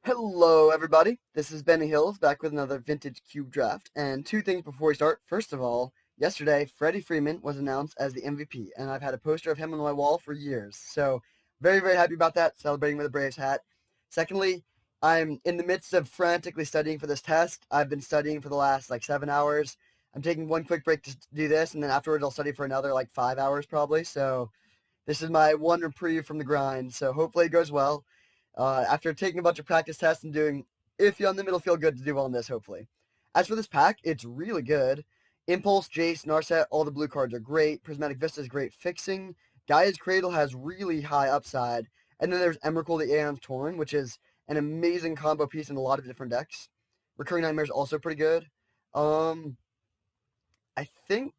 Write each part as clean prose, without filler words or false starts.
Hello, everybody. This is Benny Hills back with another vintage cube draft. And two things before we start. First of all, yesterday Freddie Freeman was announced as the MVP, and I've had a poster of him on my wall for years. So very, very happy about that. Celebrating with a Braves hat. Secondly, I'm in the midst of frantically studying for this test. I've been studying for the last 7 hours. I'm taking one quick break to do this, and then afterwards I'll study for another 5 hours probably. So this is my one reprieve from the grind. So hopefully it goes well. After taking a bunch of practice tests and doing iffy on the middle, feel good to do well on this, hopefully. As for this pack, it's really good. Impulse, Jace, Narset, all the blue cards are great. Prismatic Vista is great fixing. Gaia's Cradle has really high upside. And then there's Emrakul the Aeon's Torn, which is an amazing combo piece in a lot of different decks. Recurring Nightmare is also pretty good. Um, I think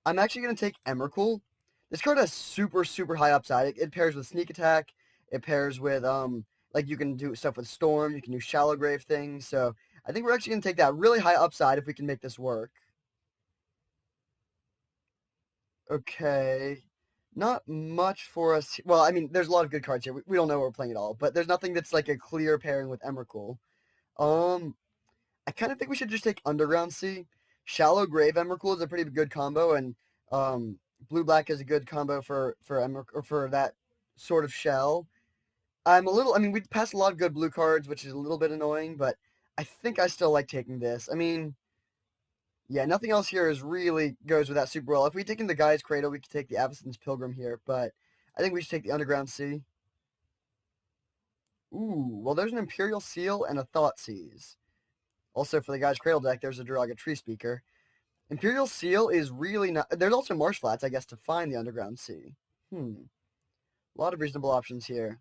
I'm actually going to take Emrakul. This card has super, super high upside. It pairs with Sneak Attack. It pairs with, you can do stuff with Storm. You can do Shallow Grave things. So I think we're actually going to take that really high upside if we can make this work. Okay. Not much for us. Well, I mean, there's a lot of good cards here. We don't know what we're playing at all. But there's nothing that's like a clear pairing with Emrakul. Um, I kind of think we should just take Underground Sea. Shallow Grave Emrakul is a pretty good combo, and Blue Black is a good combo for that sort of shell. I mean, we passed a lot of good blue cards, which is a little bit annoying, but I think I still like taking this. I mean, yeah, nothing else here is really goes with that super well. If we taken the Guy's Cradle, we could take the Avacyn's Pilgrim here, but I think we should take the Underground Sea. Ooh, well, there's an Imperial Seal and a Thoughtseize. Also, for the Guy's Cradle deck, there's a Duraga Tree Speaker. Imperial Seal is really not. There's also Marsh Flats, I guess, to find the Underground Sea. A lot of reasonable options here.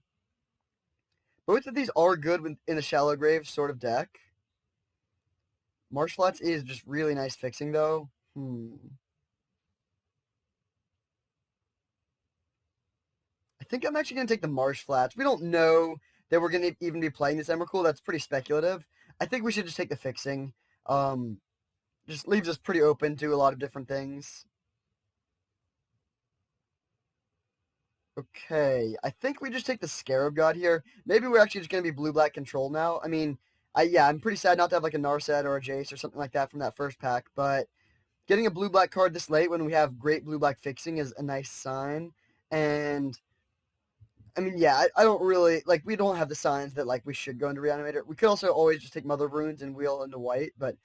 Both of these are good in a Shallow Grave sort of deck. Marsh Flats is just really nice fixing, though. I think I'm actually going to take the Marsh Flats. We don't know that we're going to even be playing this Emrakul. That's pretty speculative. I think we should just take the fixing. Um, just leaves us pretty open to a lot of different things. Okay, I think we just take the Scarab God here. Maybe we're actually just going to be blue-black control now. I mean, yeah, I'm pretty sad not to have like a Narset or a Jace or something like that from that first pack, but getting a blue-black card this late when we have great blue-black fixing is a nice sign. And, I mean, yeah, I don't really, we don't have the signs that, we should go into Reanimator. We could also always just take Mother of Runes and wheel into white, but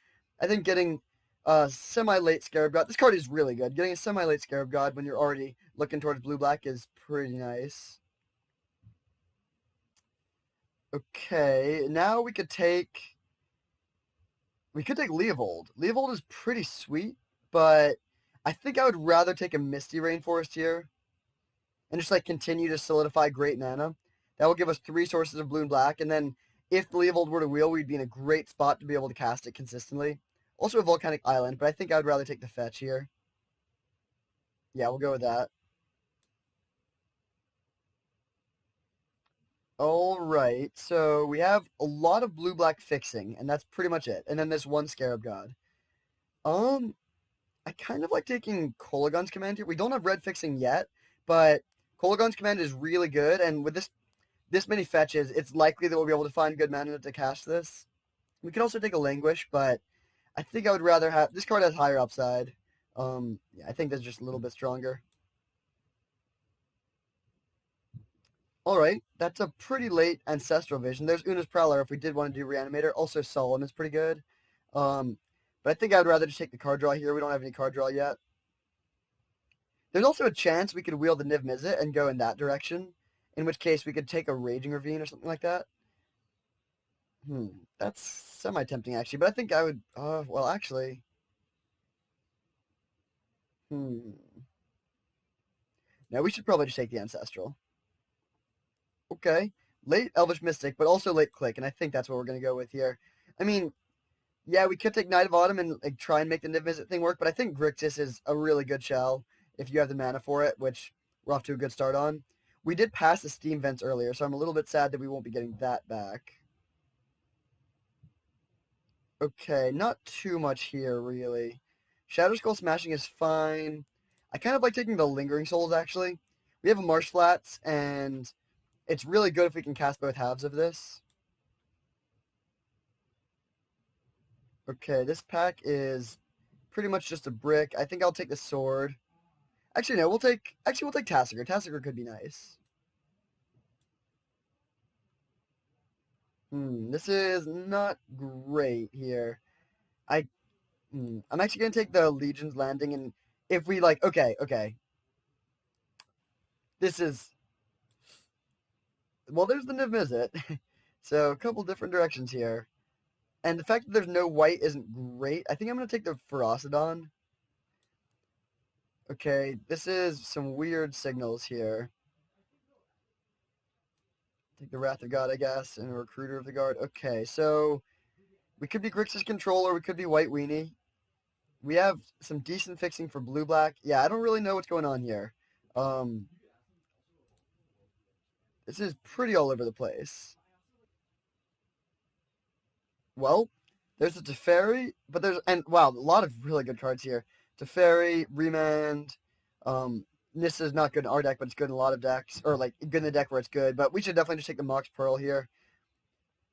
I think getting a semi-late Scarab God, this card is really good. Getting a semi-late Scarab God when you're already looking towards blue-black is pretty nice. Okay, now we could take Leovold. Leovold is pretty sweet, but I think I would rather take a Misty Rainforest here and just continue to solidify great mana. That will give us 3 sources of blue and black, and then if the Leovold were to wheel, we'd be in a great spot to be able to cast it consistently. Also a Volcanic Island, but I think I would rather take the fetch here. Yeah, we'll go with that. All right, so we have a lot of blue-black fixing, and that's pretty much it. And then this one Scarab God. Um, I kind of like taking Kolagon's Command here. We don't have red fixing yet, but Kolagon's Command is really good, and with this many fetches, it's likely that we'll be able to find good mana to cast this. We could also take a Languish, but I think I would rather have this card has higher upside. Yeah, I think that's just a little bit stronger. All right, that's a pretty late Ancestral Vision. There's Una's Prowler if we did want to do Reanimator. Also, Solemn is pretty good. Um, but I think I'd rather just take the card draw here. We don't have any card draw yet. There's also a chance we could wheel the Niv Mizzet and go in that direction, in which case we could take a Raging Ravine or something like that. That's semi-tempting, actually, but I think I would, well, actually, no, we should probably just take the Ancestral. Okay, late Elvish Mystic, but also late Click, and I think that's what we're going to go with here. I mean, yeah, we could take Knight of Autumn and try and make the Niv Mizzet thing work, but I think Grixis is a really good shell if you have the mana for it, which we're off to a good start on. We did pass the Steam Vents earlier, so I'm a little bit sad that we won't be getting that back. Okay, not too much here, really. Shadow Skull Smashing is fine. I kind of like taking the Lingering Souls, actually. We have a Marsh Flats and it's really good if we can cast both halves of this. Okay, this pack is pretty much just a brick. I think I'll take the sword. Actually, no, we'll take Tassiger. Tassiger could be nice. This is not great here. I, I'm actually gonna take the Legion's Landing, and if we like, okay. This is, well, there's the Niv Mizzet. So a couple different directions here. And the fact that there's no white isn't great. I think I'm gonna take the Ferocidon. Okay, this is some weird signals here. Take the Wrath of God, I guess, and a Recruiter of the Guard. Okay, so we could be Grixis Controller, we could be White Weenie. We have some decent fixing for blue-black. Yeah, I don't really know what's going on here. This is pretty all over the place. Well, there's a Teferi, but wow, a lot of really good cards here. Teferi, Remand, Nissa is not good in our deck, but it's good in a lot of decks, or like good in the deck where it's good. But we should definitely just take the Mox Pearl here.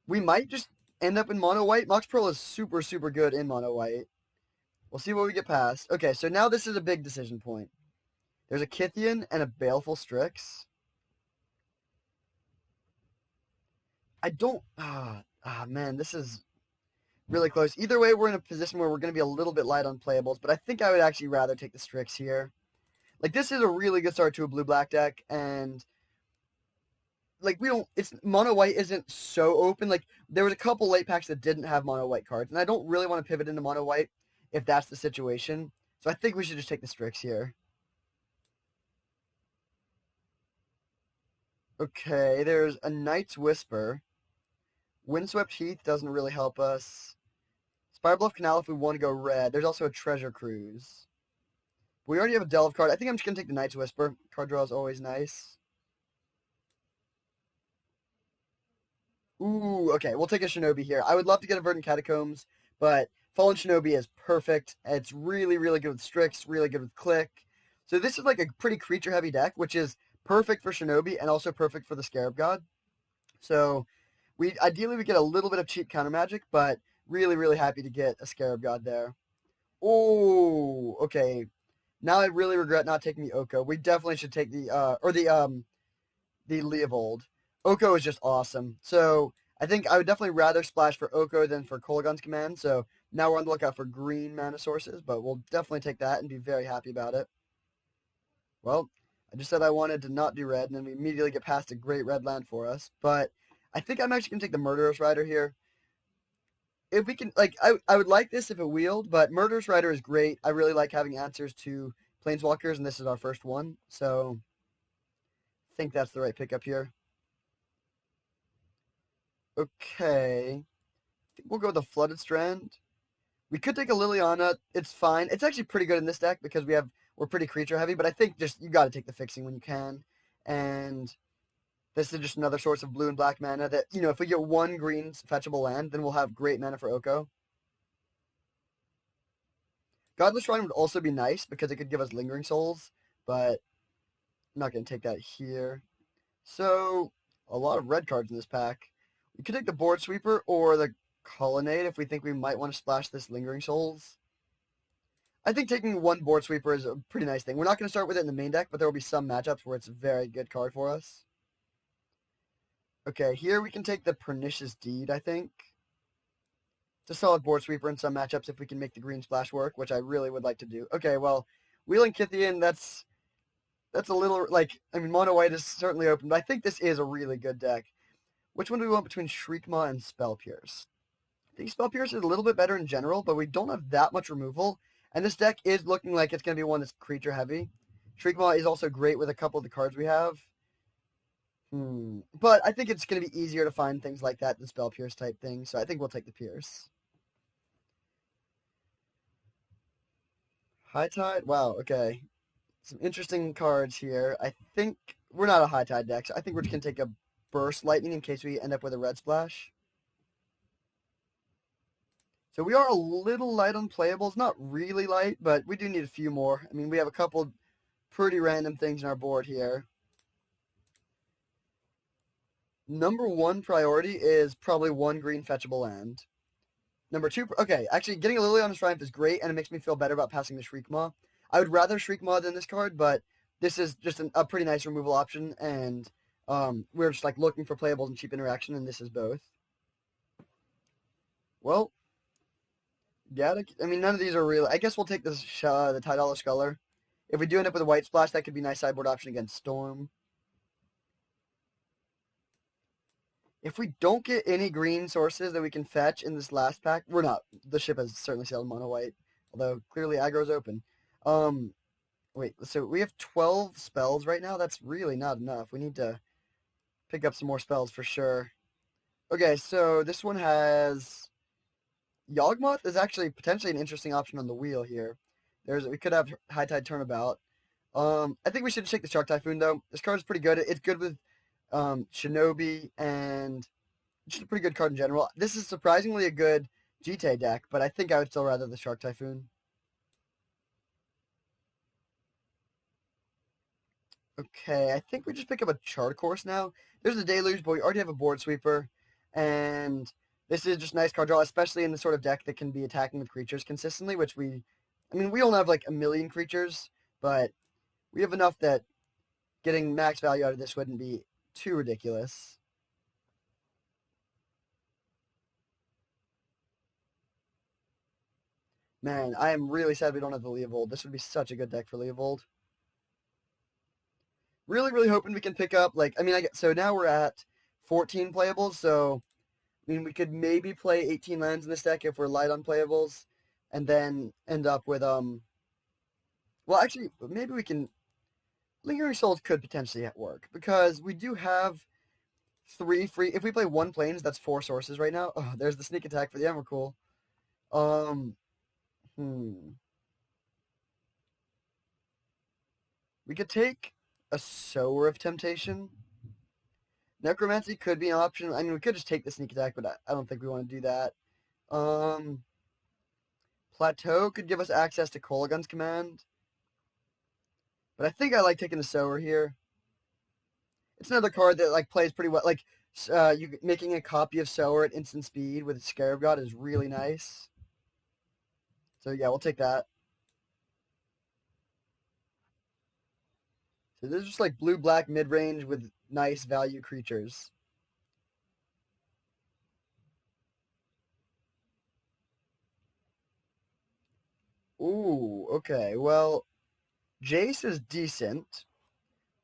We might just end up in mono white. Mox Pearl is super, super good in mono white. We'll see what we get past. Okay, so now this is a big decision point. There's a Kythian and a Baleful Strix. I don't. Man, this is really close. Either way, we're in a position where we're going to be a little bit light on playables, but I think I would actually rather take the Strix here. Like, this is a really good start to a blue-black deck, and like it's mono white isn't so open. Like, there was a couple late packs that didn't have mono white cards, and I don't really want to pivot into mono white if that's the situation. So I think we should just take the Strix here. Okay, there's a Knight's Whisper. Windswept Heath doesn't really help us. Spirebluff Canal if we want to go red. There's also a Treasure Cruise. We already have a Delve card. I think I'm just going to take the Knight's Whisper. Card draw is always nice. Ooh, okay. We'll take a Shinobi here. I would love to get a Verdant Catacombs, but Fallen Shinobi is perfect. It's really, really good with Strix, really good with Click. So this is like a pretty creature-heavy deck, which is perfect for Shinobi and also perfect for the Scarab God. So ideally we get a little bit of cheap counter magic, but really, really happy to get a Scarab God there. Oh, okay. Now I really regret not taking the Oko. We definitely should take the Leovold. Oko is just awesome. So I think I would definitely rather splash for Oko than for Kolaghan's Command. So now we're on the lookout for green mana sources, but we'll definitely take that and be very happy about it. Well, I just said I wanted to not do red, and then we immediately get past a great red land for us. But I think I'm actually going to take the Murderous Rider here. If we can, like, I would like this if it wheeled, but Murderous Rider is great. I really like having answers to Planeswalkers, and this is our first one. So I think that's the right pickup here. Okay. I think we'll go with a Flooded Strand. We could take a Liliana. It's fine. It's actually pretty good in this deck because we're pretty creature heavy, but I think just you got to take the fixing when you can. And this is just another source of blue and black mana that, if we get one green fetchable land, then we'll have great mana for Oko. Godless Shrine would also be nice because it could give us Lingering Souls, but I'm not going to take that here. So, a lot of red cards in this pack. We could take the Board Sweeper or the Colonnade if we think we might want to splash this Lingering Souls. I think taking one Board Sweeper is a pretty nice thing. We're not going to start with it in the main deck, but there will be some matchups where it's a very good card for us. Okay, here we can take the Pernicious Deed, I think. It's a solid Board Sweeper in some matchups if we can make the green splash work, which I really would like to do. Okay, well, Wheeling Kythian, that's a little, mono white is certainly open, but I think this is a really good deck. Which one do we want between Shriekmaw and Spell Pierce? I think Spell Pierce is a little bit better in general, but we don't have that much removal, and this deck is looking like it's going to be one that's creature heavy. Shriekmaw is also great with a couple of the cards we have. But I think it's going to be easier to find things like that than Spell Pierce type things, so I think we'll take the Pierce. High Tide? Wow, okay. Some interesting cards here. I think we're not a High Tide deck, so I think we're just going to take a Burst Lightning in case we end up with a red splash. So we are a little light on playables. Not really light, but we do need a few more. I mean, we have a couple pretty random things on our board here. Number one priority is probably one green fetchable land. Number two, okay, actually getting a Liliana's Triumph is great, and it makes me feel better about passing the Shriekmaw. I would rather Shriekmaw than this card, but this is just a pretty nice removal option, and we're just like looking for playables and cheap interaction, and this is both. Well, yeah, I mean, none of these are real. I guess we'll take this the Tidal Sculler. If we do end up with a White Splash, that could be a nice sideboard option against Storm. If we don't get any green sources that we can fetch in this last pack, we're not. The ship has certainly sailed mono white, although clearly aggro's open. Wait, so we have 12 spells right now? That's really not enough. We need to pick up some more spells for sure. Okay, so this one has... Yawgmoth is actually potentially an interesting option on the wheel here. We could have High Tide Turnabout. I think we should check the Shark Typhoon, though. This card is pretty good. It's good with Shinobi, and just a pretty good card in general. This is surprisingly a good GT deck, but I think I would still rather the Shark Typhoon. Okay, I think we just pick up a Chart Course now. There's a Deluge, but we already have a Board Sweeper, and this is just nice card draw, especially in the sort of deck that can be attacking with creatures consistently, which we don't have like a million creatures, but we have enough that getting max value out of this wouldn't be too ridiculous. Man, I am really sad we don't have the Leovold. This would be such a good deck for Leovold. Really, really hoping we can pick up, so now we're at 14 playables, so, we could maybe play 18 lands in this deck if we're light on playables, and then end up with, well, actually, maybe we can, Lingering Souls could potentially work, because we do have 3 free, if we play 1 Plains, that's 4 sources right now. Oh, there's the sneak attack for the Emrakul. We could take a Sower of Temptation. Necromancy could be an option. We could just take the sneak attack, but I don't think we want to do that. Plateau could give us access to Kolagun's command. But I think I like taking the Sower here. It's another card that plays pretty well. You making a copy of Sower at instant speed with Scarab God is really nice. So yeah, we'll take that. So this is just blue-black mid-range with nice value creatures. Ooh, okay. Well, Jace is decent,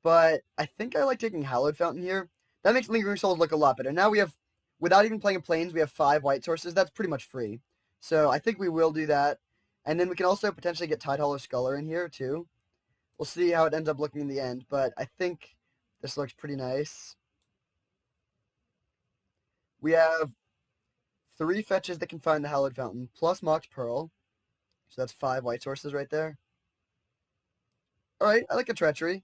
but I think I like taking Hallowed Fountain here. That makes Lingering Souls look a lot better. Now we have, without even playing Plains, we have 5 white sources. That's pretty much free. So I think we will do that. And then we can also potentially get Tidehollow Sculler in here, too. We'll see how it ends up looking in the end, but I think this looks pretty nice. We have 3 fetches that can find the Hallowed Fountain, plus Mox Pearl. So that's 5 white sources right there. Alright, I like a Treachery.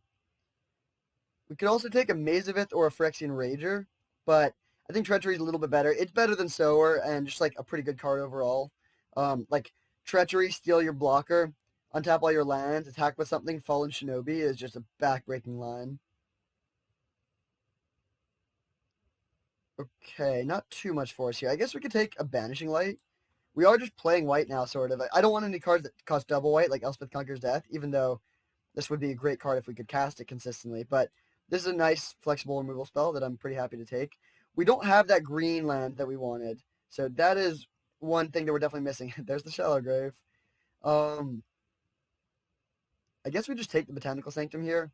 We could also take a Mazavith or a Phyrexian Rager, but I think Treachery is a little bit better. It's better than Sower, and just a pretty good card overall. Treachery, steal your blocker, untap all your lands, attack with something, Fallen Shinobi is just a back-breaking line. Okay, not too much for us here. I guess we could take a Banishing Light. We are just playing white now, sort of. I don't want any cards that cost double white, like Elspeth Conquers Death, even though this would be a great card if we could cast it consistently. But this is a nice, flexible removal spell that I'm pretty happy to take. We don't have that green land that we wanted, so that is one thing that we're definitely missing. There's the Shallow Grave. I guess we just take the Botanical Sanctum here.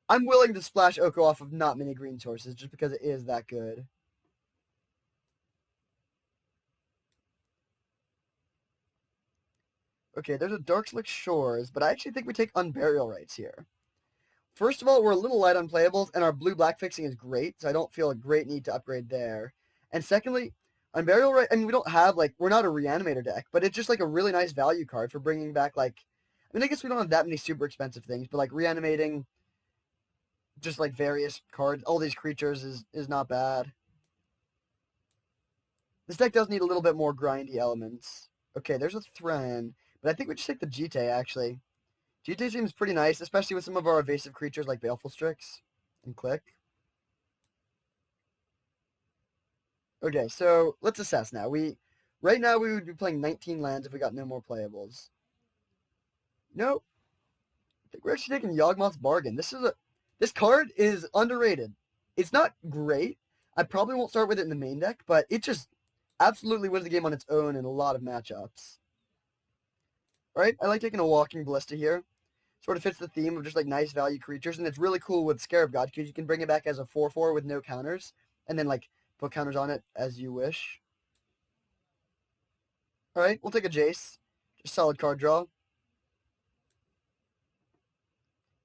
I'm willing to splash Oko off of not many green sources just because it is that good. Okay, there's a Darkslick Shores, but I actually think we take Unburial Rites here. First of all, we're a little light on playables, and our blue-black fixing is great, so I don't feel a great need to upgrade there. And secondly, Unburial Rites, we don't have, we're not a Reanimator deck, but it's just, a really nice value card for bringing back, I guess we don't have that many super expensive things, but, reanimating just, various cards, all these creatures is not bad. This deck does need a little bit more grindy elements. Okay, there's a Thran, but I think we just take the Jite, actually. Jite seems pretty nice, especially with some of our evasive creatures like Baleful Strix and Click. Okay, so let's assess now. Right now we would be playing 19 lands if we got no more playables. No, I think we're actually taking Yawgmoth's Bargain. This card is underrated. It's not great. I probably won't start with it in the main deck, but it just absolutely wins the game on its own in a lot of matchups. All right, I like taking a Walking Ballista here. Sort of fits the theme of just like nice value creatures, and it's really cool with Scarab God because you can bring it back as a 4/4 with no counters, and then like put counters on it as you wish. All right, we'll take a Jace. Just solid card draw.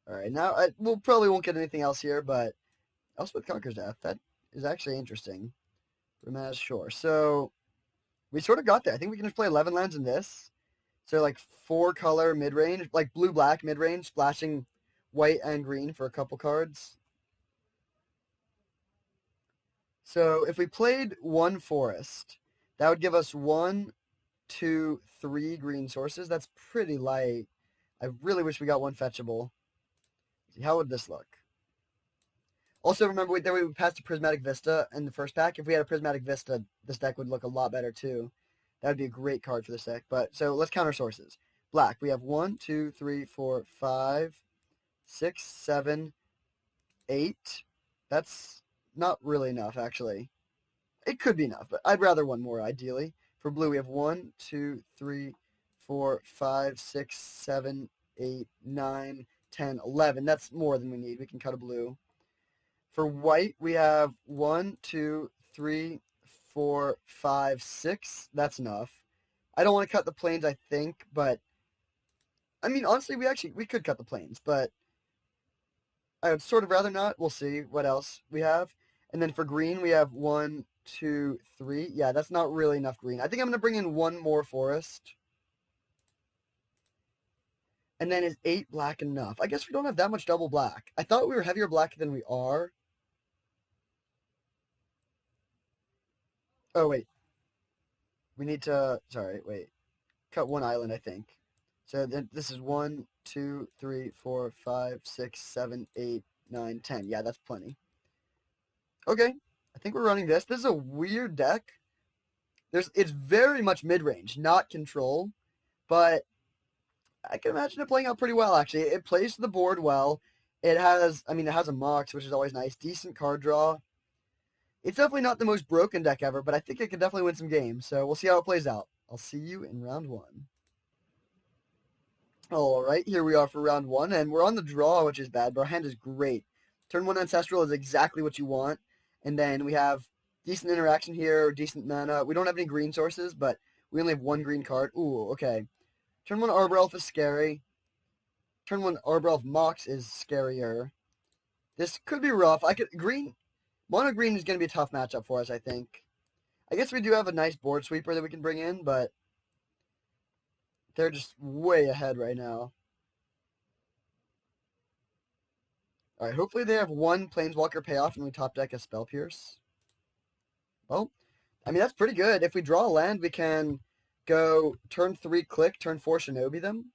All right, now we'll probably won't get anything else here, but Elspeth Conquers Death. That is actually interesting. Ramaz Shore. So we sort of got there. I think we can just play 11 lands in this. So like 4-color mid-range, like blue-black mid-range, splashing white and green for a couple cards. So if we played 1 forest, that would give us 1, 2, 3 green sources. That's pretty light. I really wish we got 1 fetchable. How would this look? Also, remember we passed a Prismatic Vista in the first pack. If we had a Prismatic Vista, this deck would look a lot better too. That would be a great card for this deck. But so let's count our sources. Black, we have 1, 2, 3, 4, 5, 6, 7, 8. That's not really enough, actually. It could be enough, but I'd rather 1 more, ideally. For blue, we have 1, 2, 3, 4, 5, 6, 7, 8, 9, 10, 11. That's more than we need. We can cut a blue. For white, we have 1, 2, 3, 4, 5, 6. That's enough. I don't want to cut the plains, I think, but I mean, honestly, we could cut the plains, but I would sort of rather not. We'll see what else we have. And then for green, we have 1, 2, 3. Yeah, that's not really enough green. I think I'm going to bring in 1 more forest. And then is 8 black enough? I guess we don't have that much double black. I thought we were heavier black than we are. Oh, wait. We need to, sorry, wait. Cut 1 island, I think. So this is 1, 2, 3, 4, 5, 6, 7, 8, 9, 10. Yeah, that's plenty. Okay, I think we're running this. This is a weird deck. It's very much mid-range, not control, but I can imagine it playing out pretty well, actually. It plays the board well. It has a Mox, which is always nice. Decent card draw. It's definitely not the most broken deck ever, but I think it can definitely win some games. So we'll see how it plays out. I'll see you in round 1. All right, here we are for round 1, and we're on the draw, which is bad, but our hand is great. Turn 1 Ancestral is exactly what you want, and then we have decent interaction here, decent mana. We don't have any green sources, but we only have 1 green card. Ooh, okay. Turn 1 Arbor Elf is scary. Turn 1 Arbor Elf Mox is scarier. This could be rough. Mono green is going to be a tough matchup for us, I think. I guess we do have a nice board sweeper that we can bring in, but they're just way ahead right now. All right, hopefully they have 1 Planeswalker payoff and we top deck a Spell Pierce. Well, I mean, that's pretty good. If we draw a land, we can go turn 3 click, turn 4 Shinobi them.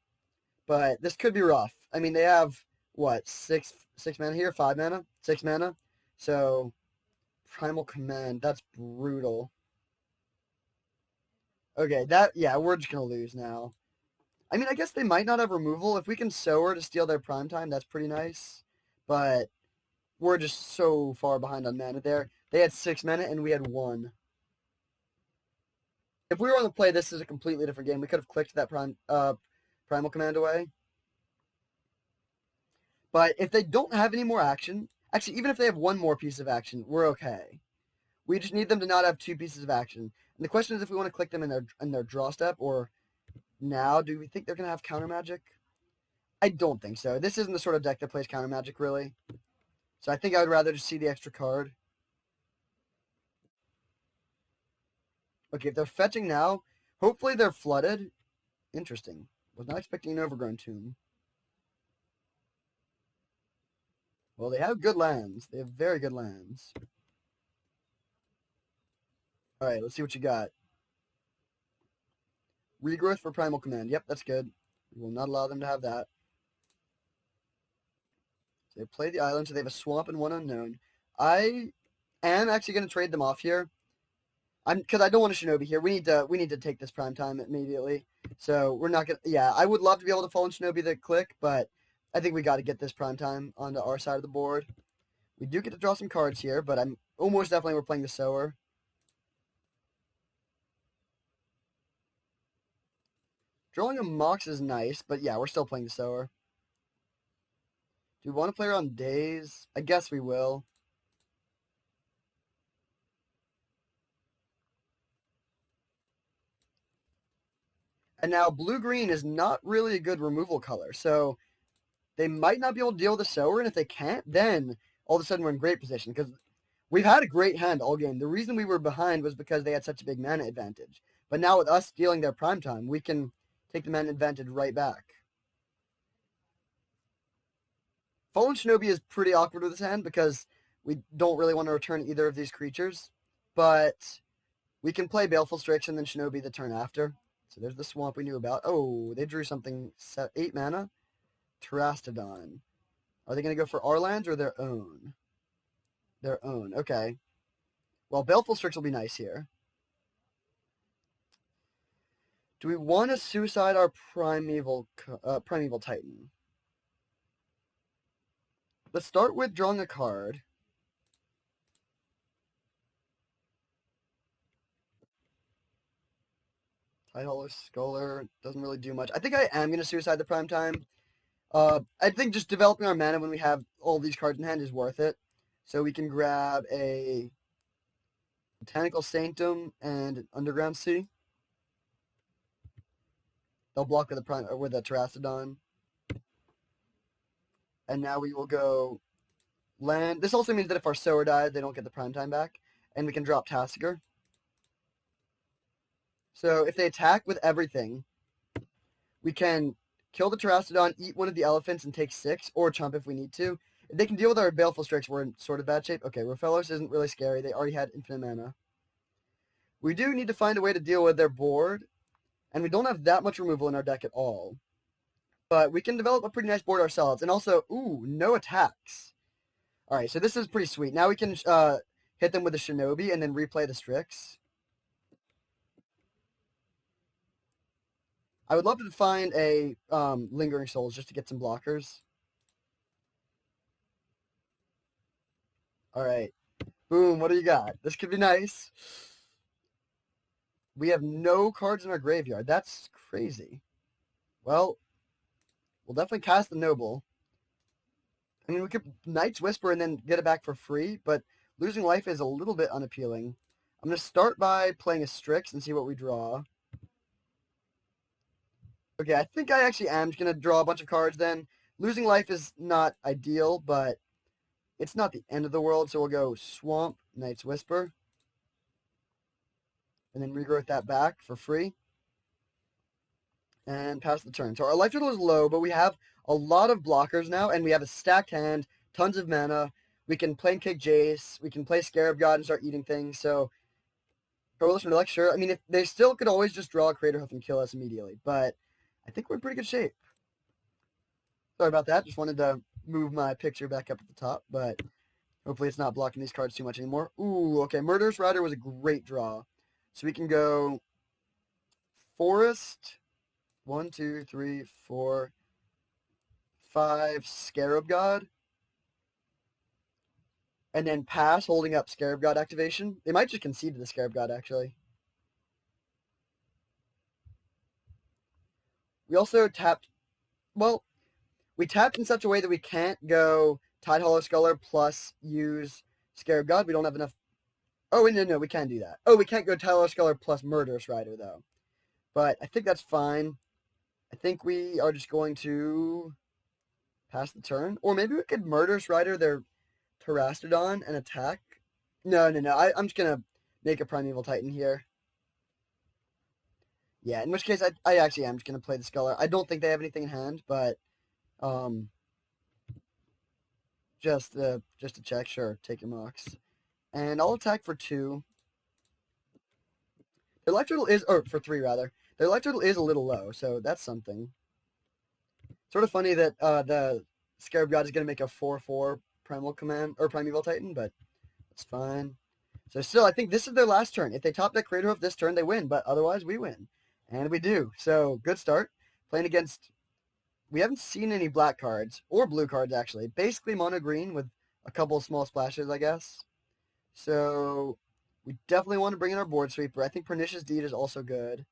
But this could be rough. I mean, they have, what, 6 mana here? 5 mana? 6 mana? So, Primal Command, that's brutal. Okay, we're just going to lose now. I mean, I guess they might not have removal. If we can Sower to steal their prime time, that's pretty nice. But we're just so far behind on mana there. They had 6 mana and we had 1. If we were on the play, this is a completely different game. We could have clicked that Primal Command away. But if they don't have any more action, actually, even if they have 1 more piece of action, we're okay. We just need them to not have 2 pieces of action. And the question is if we want to click them in their draw step or now. Do we think they're going to have counter magic? I don't think so. This isn't the sort of deck that plays counter magic, really. So I think I would rather just see the extra card. Okay, if they're fetching now, hopefully they're flooded. Interesting. Was not expecting an Overgrown Tomb. Well, they have good lands. They have very good lands. All right, let's see what you got. Regrowth for Primal Command. Yep, that's good. We will not allow them to have that. So they play the island, so they have a swamp and 1 unknown. I am actually going to trade them off here. because I don't want a Shinobi here. We need to take this prime time immediately. So we're not gonna. Yeah, I would love to be able to fall in Shinobi the click, but I think we got to get this prime time onto our side of the board. We do get to draw some cards here, but I'm almost definitely we're playing the Sower. Drawing a Mox is nice, but yeah, we're still playing the Sower. Do we want to play her on days? I guess we will. And now blue-green is not really a good removal color, so they might not be able to deal with the Sower, and if they can't, then all of a sudden we're in great position, because we've had a great hand all game. The reason we were behind was because they had such a big mana advantage. But now with us stealing their prime time, we can take the mana advantage right back. Fallen Shinobi is pretty awkward with this hand because we don't really want to return either of these creatures, but we can play Baleful Strix and then Shinobi the turn after. So there's the swamp we knew about. Oh, they drew something, 8 mana. Terastodon. Are they going to go for our lands or their own? Their own, okay. Well, Baleful Strix will be nice here. Do we want to suicide our Primeval Titan? Let's start with drawing a card. Tidehollow Scholar doesn't really do much. I think I am going to suicide the prime time. I think just developing our mana when we have all these cards in hand is worth it. So we can grab a Botanical Sanctum and an Underground Sea. They'll block with a Terastodon. And now we will go land. This also means that if our Sower dies, they don't get the prime time back. And we can drop Tassiger. So if they attack with everything, we can kill the Terastodon, eat one of the elephants, and take 6, or chump if we need to. If they can deal with our Baleful Strix, we're in sort of bad shape. Okay, Rofellos isn't really scary. They already had infinite mana. We do need to find a way to deal with their board, and we don't have that much removal in our deck at all. But we can develop a pretty nice board ourselves. And also, ooh, no attacks. All right, so this is pretty sweet. Now we can hit them with a Shinobi and then replay the Strix. I would love to find a Lingering Souls just to get some blockers. All right. Boom, what do you got? This could be nice. We have no cards in our graveyard. That's crazy. Well, we'll definitely cast the Noble. I mean, we could Knight's Whisper and then get it back for free, but losing life is a little bit unappealing. I'm going to start by playing a Strix and see what we draw. Okay, I think I actually am just going to draw a bunch of cards then. Losing life is not ideal, but it's not the end of the world, so we'll go Swamp, Knight's Whisper, and then regrowth that back for free, and pass the turn. So our life total is low, but we have a lot of blockers now, and we have a stacked hand, tons of mana. We can play and kick Jace, we can play Scarab God and start eating things, so Coalition Relic, sure. I mean, if they still could always just draw a Crater Hoof and kill us immediately, but I think we're in pretty good shape. Sorry about that, just wanted to move my picture back up at the top, but hopefully it's not blocking these cards too much anymore. Ooh, okay, Murderous Rider was a great draw. So we can go Forest, 1, 2, 3, 4, 5, Scarab God, and then pass, holding up Scarab God activation. They might just concede to the Scarab God, actually. We also tapped, well, we tapped in such a way that we can't go Tidehollow Scholar plus use Scarab God. We don't have enough. Oh, no, we can do that. Oh, we can't go Tidehollow Scholar plus Murderous Rider, though. But I think that's fine. I think we are just going to pass the turn. Or maybe we could Murderous Rider their Terastodon and attack. No. I'm just going to make a Primeval Titan here. Yeah, in which case I actually am just going to play the Scholar. I don't think they have anything in hand, but just to check, sure, take your Mox. And I'll attack for 2. Their life total is, or for 3 rather. Their life total is a little low, so that's something. Sort of funny that the Scarab God is going to make a 4/4 Primal Command, or Primeval Titan, but it's fine. So still, I think this is their last turn. If they top deck Crater Hoof this turn, they win, but otherwise we win. And we do. So good start. Playing against, we haven't seen any black cards, or blue cards actually. Basically mono green with a couple of small splashes, I guess. So we definitely want to bring in our board sweeper. I think Pernicious Deed is also good.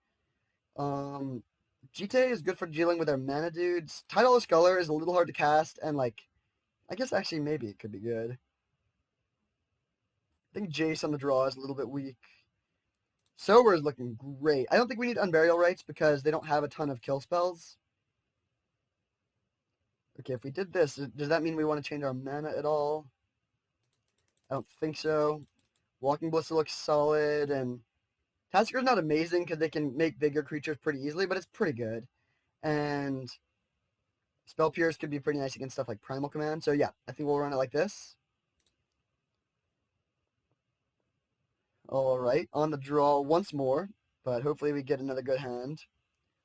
Jite is good for dealing with our mana dudes. Tidal Sculler is a little hard to cast, and like, I guess actually maybe it could be good. I think Jace on the draw is a little bit weak. Sober is looking great. I don't think we need Unburial Rites because they don't have a ton of kill spells. Okay, if we did this, does that mean we want to change our mana at all? I don't think so. Walking Ballista looks solid, and Tasker's not amazing because they can make bigger creatures pretty easily, but it's pretty good. And Spell Pierce could be pretty nice against stuff like Primal Command. So yeah, I think we'll run it like this. All right, on the draw once more, but hopefully we get another good hand.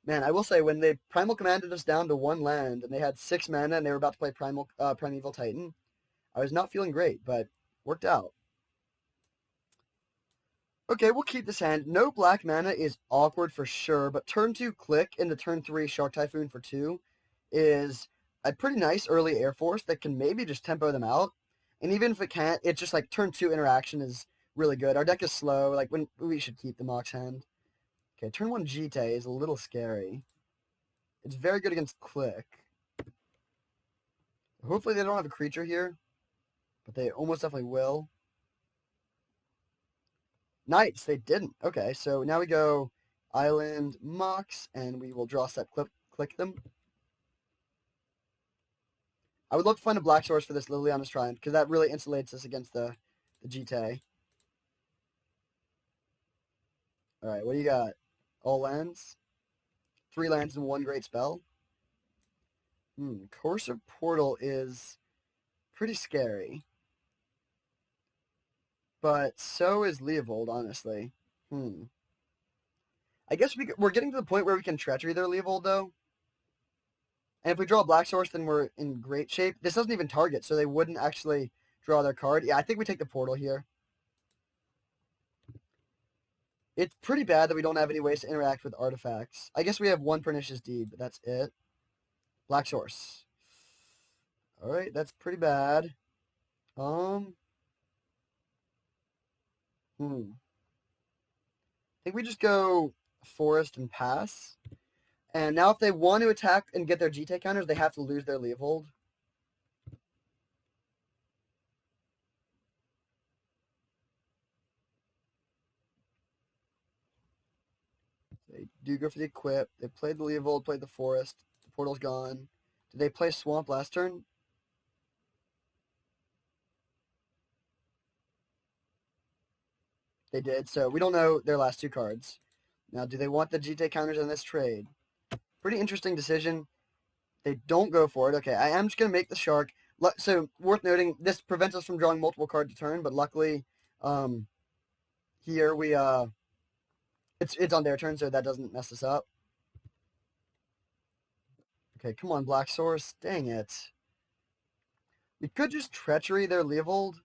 Man, I will say, when they Primal Commanded us down to one land, and they had 6 mana, and they were about to play Primeval Titan, I was not feeling great, but worked out. Okay, we'll keep this hand. No black mana is awkward for sure, but turn 2 Click into turn 3 Shark Typhoon for 2 is a pretty nice early Air Force that can maybe just tempo them out. And even if it can't, it's just like turn 2 interaction is really good. Our deck is slow, like when we should keep the Mox hand. Okay, turn 1 Jite is a little scary. It's very good against Click. Hopefully they don't have a creature here, but they almost definitely will. Nice, they didn't. Okay, so now we go Island Mox, and we will draw set click them. I would love to find a black source for this Liliana's Triumph, because that really insulates us against the Jite. Alright, what do you got? All lands? 3 lands and 1 great spell? Coercive Portal is pretty scary. But so is Leovold, honestly. I guess we're getting to the point where we can Treachery their Leovold, though. And if we draw a black source, then we're in great shape. This doesn't even target, so they wouldn't actually draw their card. Yeah, I think we take the Portal here. It's pretty bad that we don't have any ways to interact with artifacts. I guess we have 1 Pernicious Deed, but that's it. Black source. Alright, that's pretty bad. I think we just go Forest and pass. And now if they want to attack and get their Jite counters, they have to lose their Leovold. They do go for the equip. They played the Leovold, played the Forest. The Portal's gone. Did they play Swamp last turn? They did, so we don't know their last 2 cards. Now, do they want the Jite counters in this trade? Pretty interesting decision. They don't go for it. Okay, I am just going to make the Shark. So, worth noting, this prevents us from drawing multiple cards a turn, but luckily, here we, it's on their turn, so that doesn't mess us up. Okay, come on, Black Source. Dang it. We could just Treachery their Leovold.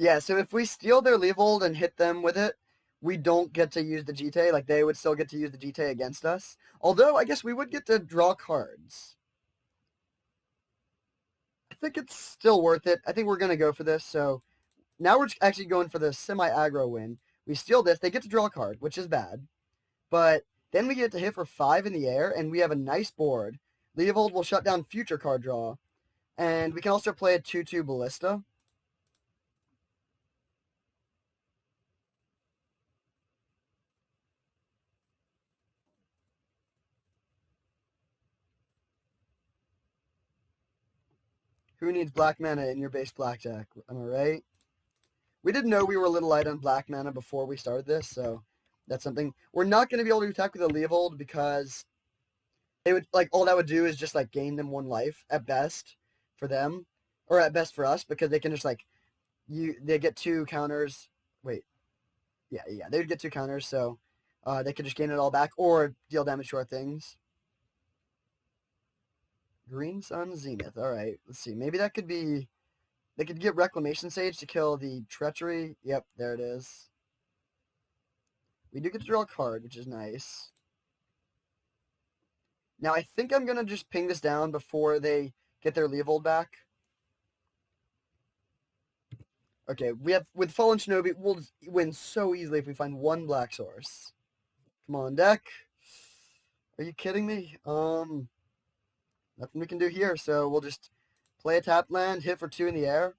Yeah, so if we steal their Leovold and hit them with it, we don't get to use the Jite. Like, they would still get to use the Jite against us. Although, I guess we would get to draw cards. I think it's still worth it. I think we're going to go for this. So, now we're actually going for the semi-aggro win. We steal this. They get to draw a card, which is bad. But then we get to hit for 5 in the air, and we have a nice board. Leovold will shut down future card draw. And we can also play a 2/2 Ballista. Who needs black mana in your base blackjack? Am I right? We didn't know we were a little light on black mana before we started this, so that's something. We're not going to be able to attack with a Leovold because they would, like, all that would do is just, like, gain them 1 life at best for them, or at best for us, because they can just, like, they get 2 counters. Wait. Yeah, they would get 2 counters, so they could just gain it all back or deal damage to our things. Green Sun Zenith. All right, let's see. Maybe that could be They could get Reclamation Sage to kill the Treachery. Yep, there it is. We do get to draw a card, which is nice. Now, I think I'm going to just ping this down before they get their Leovold back. Okay, we have with Fallen Shinobi, we'll win so easily if we find one black source. Come on, deck. Are you kidding me? Nothing we can do here, so we'll just play a tap land, hit for 2 in the air,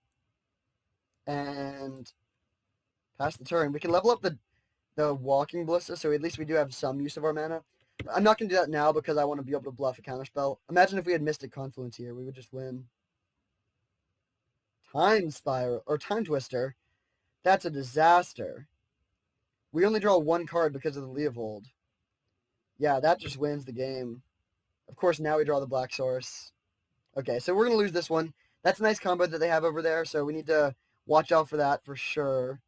and pass the turn. We can level up the Walking Ballista, so at least we do have some use of our mana. I'm not going to do that now because I want to be able to bluff a counterspell. Imagine if we had Mystic Confluence here. We would just win. Time Spiral, or Time Twister. That's a disaster. We only draw 1 card because of the Leovold. Yeah, that just wins the game. Of course, now we draw the Black Source. Okay, so we're going to lose this one. That's a nice combo that they have over there, so we need to watch out for that for sure.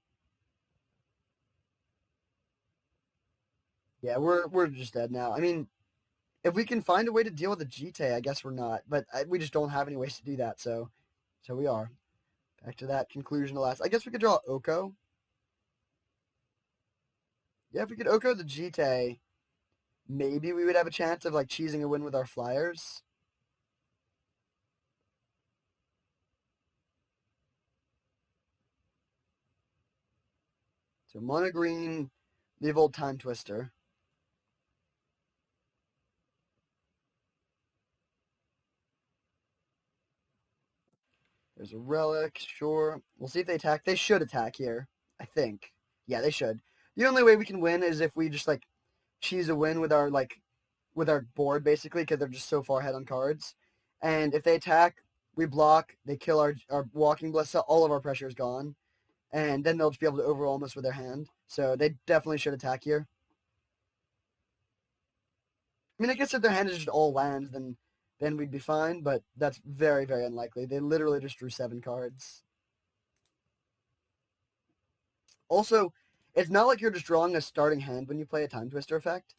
Yeah, we're just dead now. I mean, if we can find a way to deal with the Jite, I guess we're not. But we just don't have any ways to do that, so we are. Back to that conclusion to last. I guess we could draw Oko. Yeah, if we could Oko the Jite, maybe we would have a chance of like cheesing a win with our flyers. So mono green, Leovold Time Twister. There's a relic, sure. We'll see if they attack. They should attack here, I think. Yeah, they should. The only way we can win is if we just like cheese a win with our board basically because they're just so far ahead on cards. And if they attack, we block. They kill our Walking Ballista. All of our pressure is gone, and then they'll just be able to overwhelm us with their hand. So they definitely should attack here. I mean, I guess if their hand is just all lands, then we'd be fine, but that's very, very unlikely. They literally just drew 7 cards. Also, it's not like you're just drawing a starting hand when you play a Time Twister effect.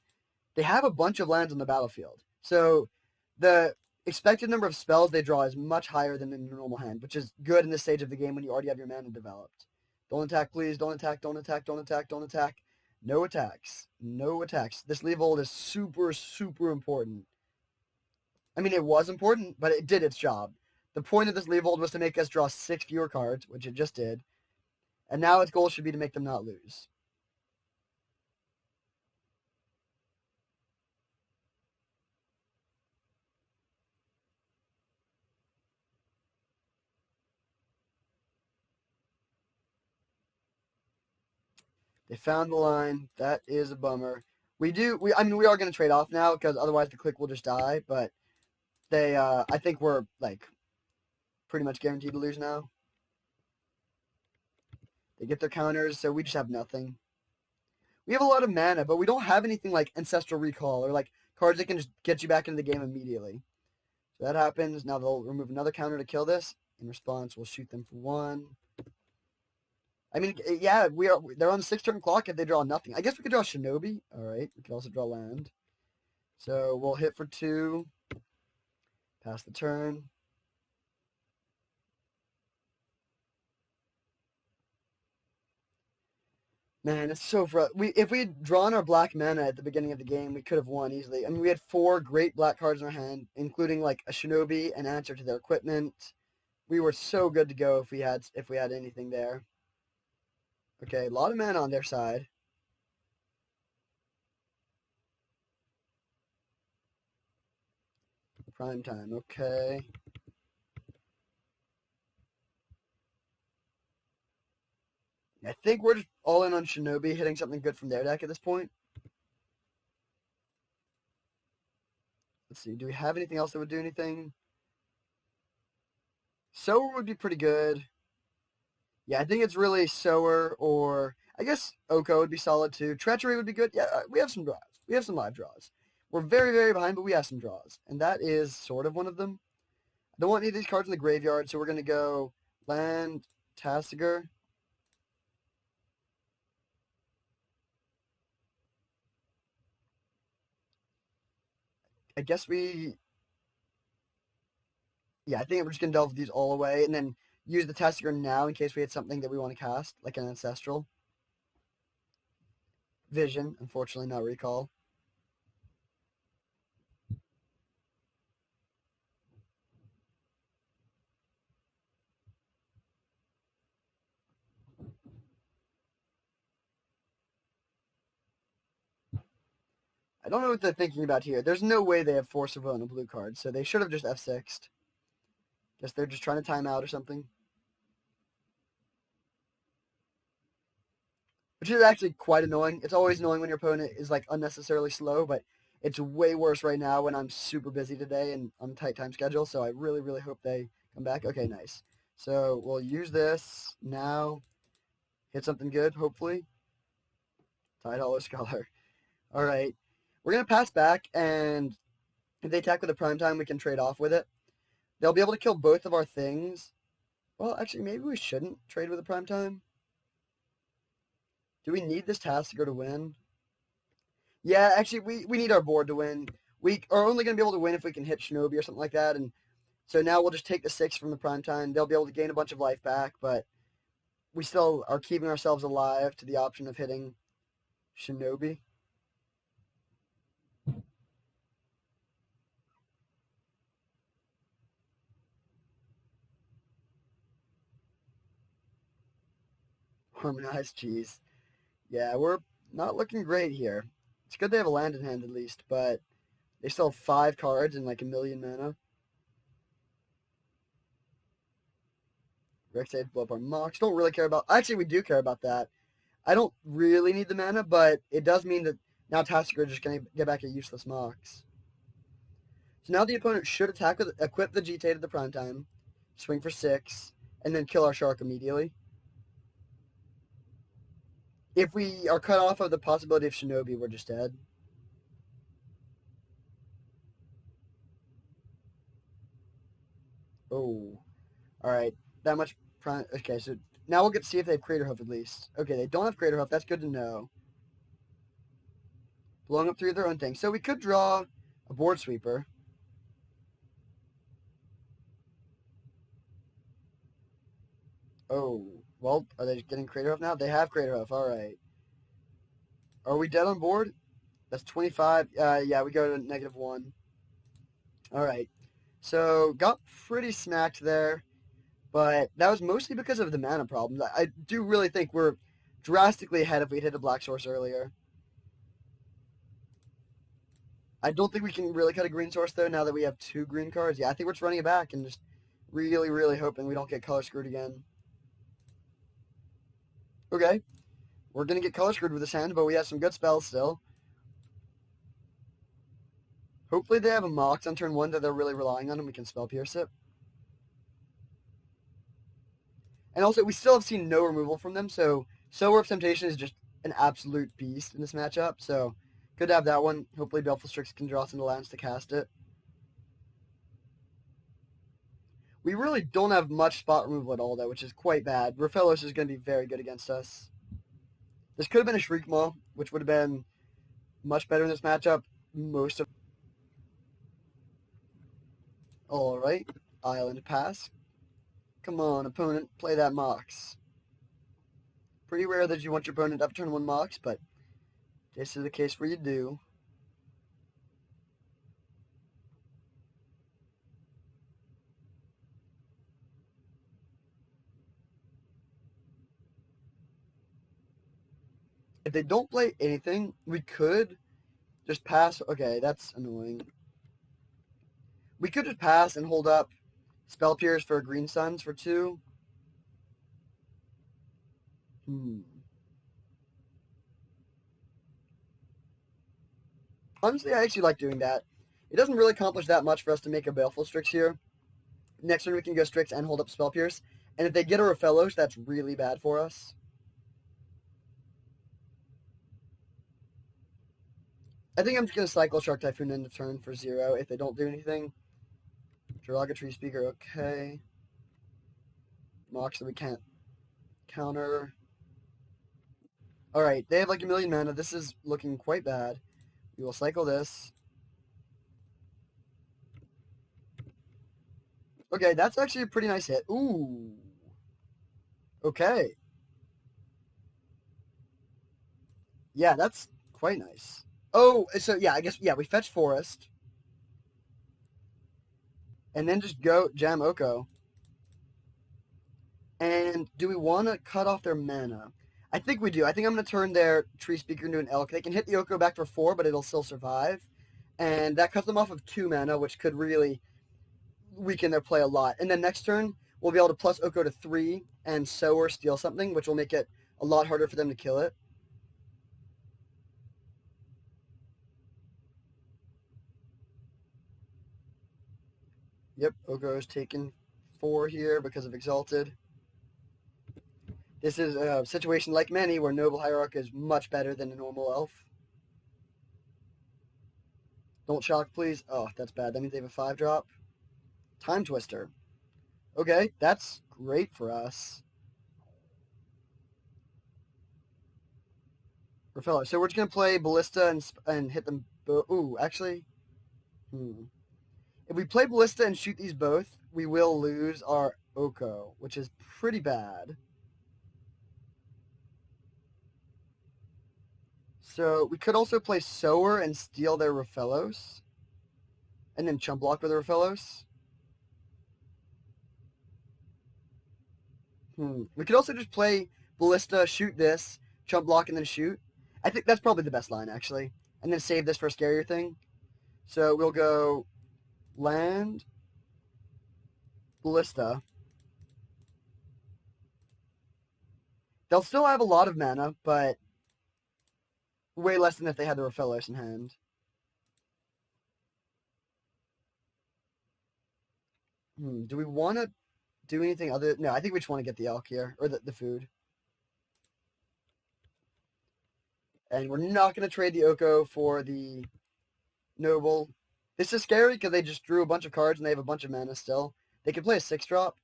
They have a bunch of lands on the battlefield. So the expected number of spells they draw is much higher than in your normal hand, which is good in this stage of the game when you already have your mana developed. Don't attack, please. Don't attack, don't attack, don't attack, don't attack. No attacks. No attacks. This Leovold is super, super important. I mean, it was important, but it did its job. The point of this Leovold was to make us draw 6 fewer cards, which it just did. And now its goal should be to make them not lose. They found the line. That is a bummer. I mean, we are going to trade off now because otherwise the click will just die. But I think we're like pretty much guaranteed to lose now. They get their counters, so we just have nothing. We have a lot of mana, but we don't have anything like Ancestral Recall or like cards that can just get you back into the game immediately. So that happens. Now they'll remove another counter to kill this. In response, we'll shoot them for 1. I mean, yeah, they're on the 6-turn clock if they draw nothing. I guess we could draw Shinobi. All right, we could also draw land. So we'll hit for 2. Pass the turn. Man, it's so if we had drawn our black mana at the beginning of the game, we could have won easily. I mean, we had 4 great black cards in our hand, including like a Shinobi, an answer to their equipment. We were so good to go if we had anything there. Okay, a lot of mana on their side. Prime time, okay. I think we're just all in on Shinobi, hitting something good from their deck at this point. Let's see, do we have anything else that would do anything? Sower would be pretty good. Yeah, I think it's really Sower or I guess Oko would be solid too. Treachery would be good. Yeah, we have some draws. We have some live draws. We're very, very behind, but we have some draws. And that is sort of one of them. I don't want any of these cards in the graveyard, so we're going to go land, Tasigur. I guess yeah, I think we're just going to delve these all away. And then use the Testiger now in case we had something that we want to cast, like an Ancestral. Vision, unfortunately not Recall. I don't know what they're thinking about here. There's no way they have Force of Will on a blue card, so they should have just F6'd. Guess they're just trying to time out or something. Which is actually quite annoying. It's always annoying when your opponent is like unnecessarily slow, but it's way worse right now when I'm super busy today and on a tight time schedule, so I really, really hope they come back. Okay, nice. So we'll use this now. Hit something good, hopefully. Tide Hollow Scholar. All right. We're going to pass back, and if they attack with a prime time, we can trade off with it. They'll be able to kill both of our things. Well, actually, maybe we shouldn't trade with a prime time. Do we need this Tastiger to win? Yeah, actually, we need our board to win. We are only going to be able to win if we can hit Shinobi or something like that. And so now we'll just take the 6 from the prime time. They'll be able to gain a bunch of life back, but we still are keeping ourselves alive to the option of hitting Shinobi. Harmonized cheese. Yeah, we're not looking great here. It's good they have a land in hand at least, but they still have 5 cards and like a million mana. Rek'Sai, blow up our Mox. Don't really care about. Actually, we do care about that. I don't really need the mana, but it does mean that now Tastiger is just going to get back a useless Mox. So now the opponent should attack with equip the Jitte to the prime time, swing for 6, and then kill our shark immediately. If we are cut off of the possibility of Shinobi, we're just dead. Oh, all right. That much prime. Okay, so now we'll get to see if they have Crater Hoof at least. Okay, they don't have Crater Hoof. That's good to know. Blowing up through their own thing. So we could draw a board sweeper. Oh, well, are they getting Crater Hoof now? They have Crater Hoof. All right. Are we dead on board? That's 25. Yeah, we go to -1. All right. So got pretty smacked there, but that was mostly because of the mana problems. I do really think we're drastically ahead if we'd hit a black source earlier. I don't think we can really cut a green source though now that we have 2 green cards. Yeah, I think we're just running it back and just really, really hoping we don't get color screwed again. Okay. We're going to get color screwed with this hand, but we have some good spells still. Hopefully they have a Mox on turn 1 that they're really relying on and we can spell pierce it. And also, we still have seen no removal from them, so Sower of Temptation is just an absolute beast in this matchup, so good to have that one. Hopefully Baleful Strix can draw some lands to cast it. We really don't have much spot removal at all, though, which is quite bad. Raphaelos is going to be very good against us. This could have been a Shriek Maw, which would have been much better in this matchup. Most of. All right, Island pass. Come on, opponent, play that Mox. Pretty rare that you want your opponent to have turn 1 Mox, but this is the case where you do. If they don't play anything, we could just pass. Okay, that's annoying. We could just pass and hold up Spell Pierce for Green Suns for 2. Honestly, I actually like doing that. It doesn't really accomplish that much for us to make a Baleful Strix here. Next turn we can go Strix and hold up Spell Pierce. And if they get a Raphaelos, that's really bad for us. I think I'm just going to cycle Shark Typhoon end of turn for 0 if they don't do anything. Derogatory Speaker, okay. Mox that we can't counter. Alright, they have like a million mana. This is looking quite bad. We will cycle this. Okay, that's actually a pretty nice hit. Ooh. Okay. Yeah, that's quite nice. Oh, so yeah, I guess, yeah, we fetch Forest, and then just go jam Oko. And do we want to cut off their mana? I think we do. I think I'm going to turn their Tree Speaker into an Elk. They can hit the Oko back for 4, but it'll still survive. And that cuts them off of 2 mana, which could really weaken their play a lot. And then next turn, we'll be able to plus Oko to 3 and Sower steal something, which will make it a lot harder for them to kill it. Yep, Oko is taken 4 here because of Exalted. This is a situation like many where Noble Hierarch is much better than a normal elf. Don't shock, please. Oh, that's bad. That means they have a 5-drop. Time Twister. Okay, that's great for us. Refeller. So we're just going to play Ballista and hit them both. Ooh, actually. If we play Ballista and shoot these both, we will lose our Oko, which is pretty bad. So we could also play Sower and steal their Refellos. And then chump block with the Refellos. We could also just play Ballista, shoot this, chump block, and then shoot. I think that's probably the best line, actually. And then save this for a scarier thing. So we'll go land, Ballista. They'll still have a lot of mana, but way less than if they had the Refellos in hand. Do we want to do anything other? No, I think we just want to get the elk here, or the food. And we're not going to trade the Oko for the Noble. This is scary because they just drew a bunch of cards and they have a bunch of mana still. They could play a 6-drop.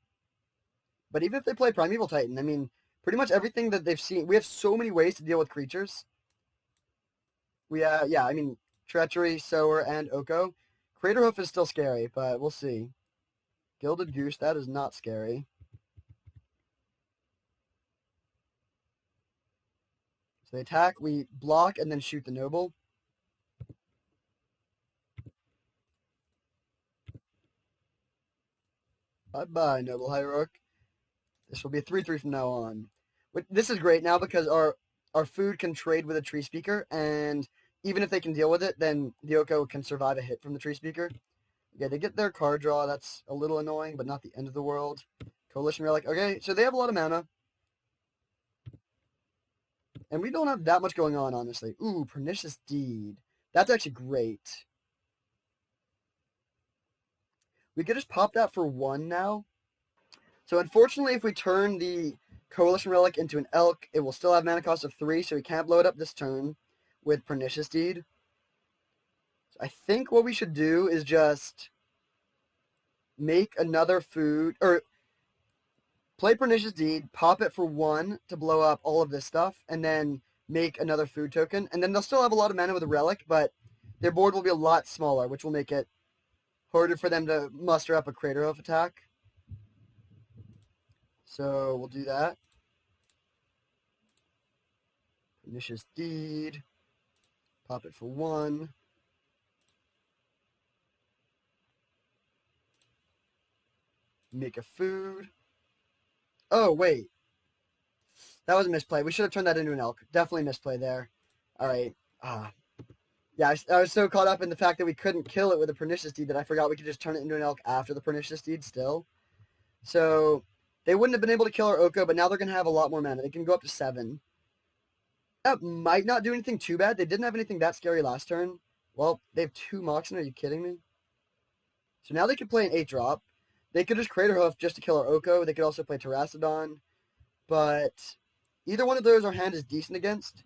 But even if they play Primeval Titan, I mean, pretty much everything that they've seen, we have so many ways to deal with creatures. Yeah, I mean, Treachery, Sower, and Oko. Craterhoof is still scary, but we'll see. Gilded Goose, that is not scary. So they attack, we block, and then shoot the Noble. Bye-bye, Noble Hierarch. This will be a 3/3 from now on. This is great now because our food can trade with a Tree Speaker, and even if they can deal with it, then the Oko can survive a hit from the Tree Speaker. Yeah, they get their card draw. That's a little annoying, but not the end of the world. Coalition Relic. Okay, so they have a lot of mana. And we don't have that much going on, honestly. Ooh, Pernicious Deed. That's actually great. We could just pop that for 1 now. So unfortunately, if we turn the Coalition Relic into an Elk, it will still have mana cost of 3, so we can't blow it up this turn with Pernicious Deed. So I think what we should do is just make another food, or play Pernicious Deed, pop it for 1 to blow up all of this stuff, and then make another food token. And then they'll still have a lot of mana with a Relic, but their board will be a lot smaller, which will make it harder for them to muster up a Craterhoof attack. So we'll do that. Pernicious Deed. Pop it for 1. Make a food. Oh, wait. That was a misplay. We should have turned that into an elk. Definitely misplay there. All right. Yeah, I was so caught up in the fact that we couldn't kill it with a Pernicious Deed that I forgot we could just turn it into an elk after the Pernicious Deed still. So they wouldn't have been able to kill our Oko, but now they're going to have a lot more mana. They can go up to 7. That might not do anything too bad. They didn't have anything that scary last turn. Well, they have 2 Moxen. Are you kidding me? So now they could play an 8-drop. They could just Craterhoof just to kill our Oko. They could also play Terracodon. But either one of those our hand is decent against.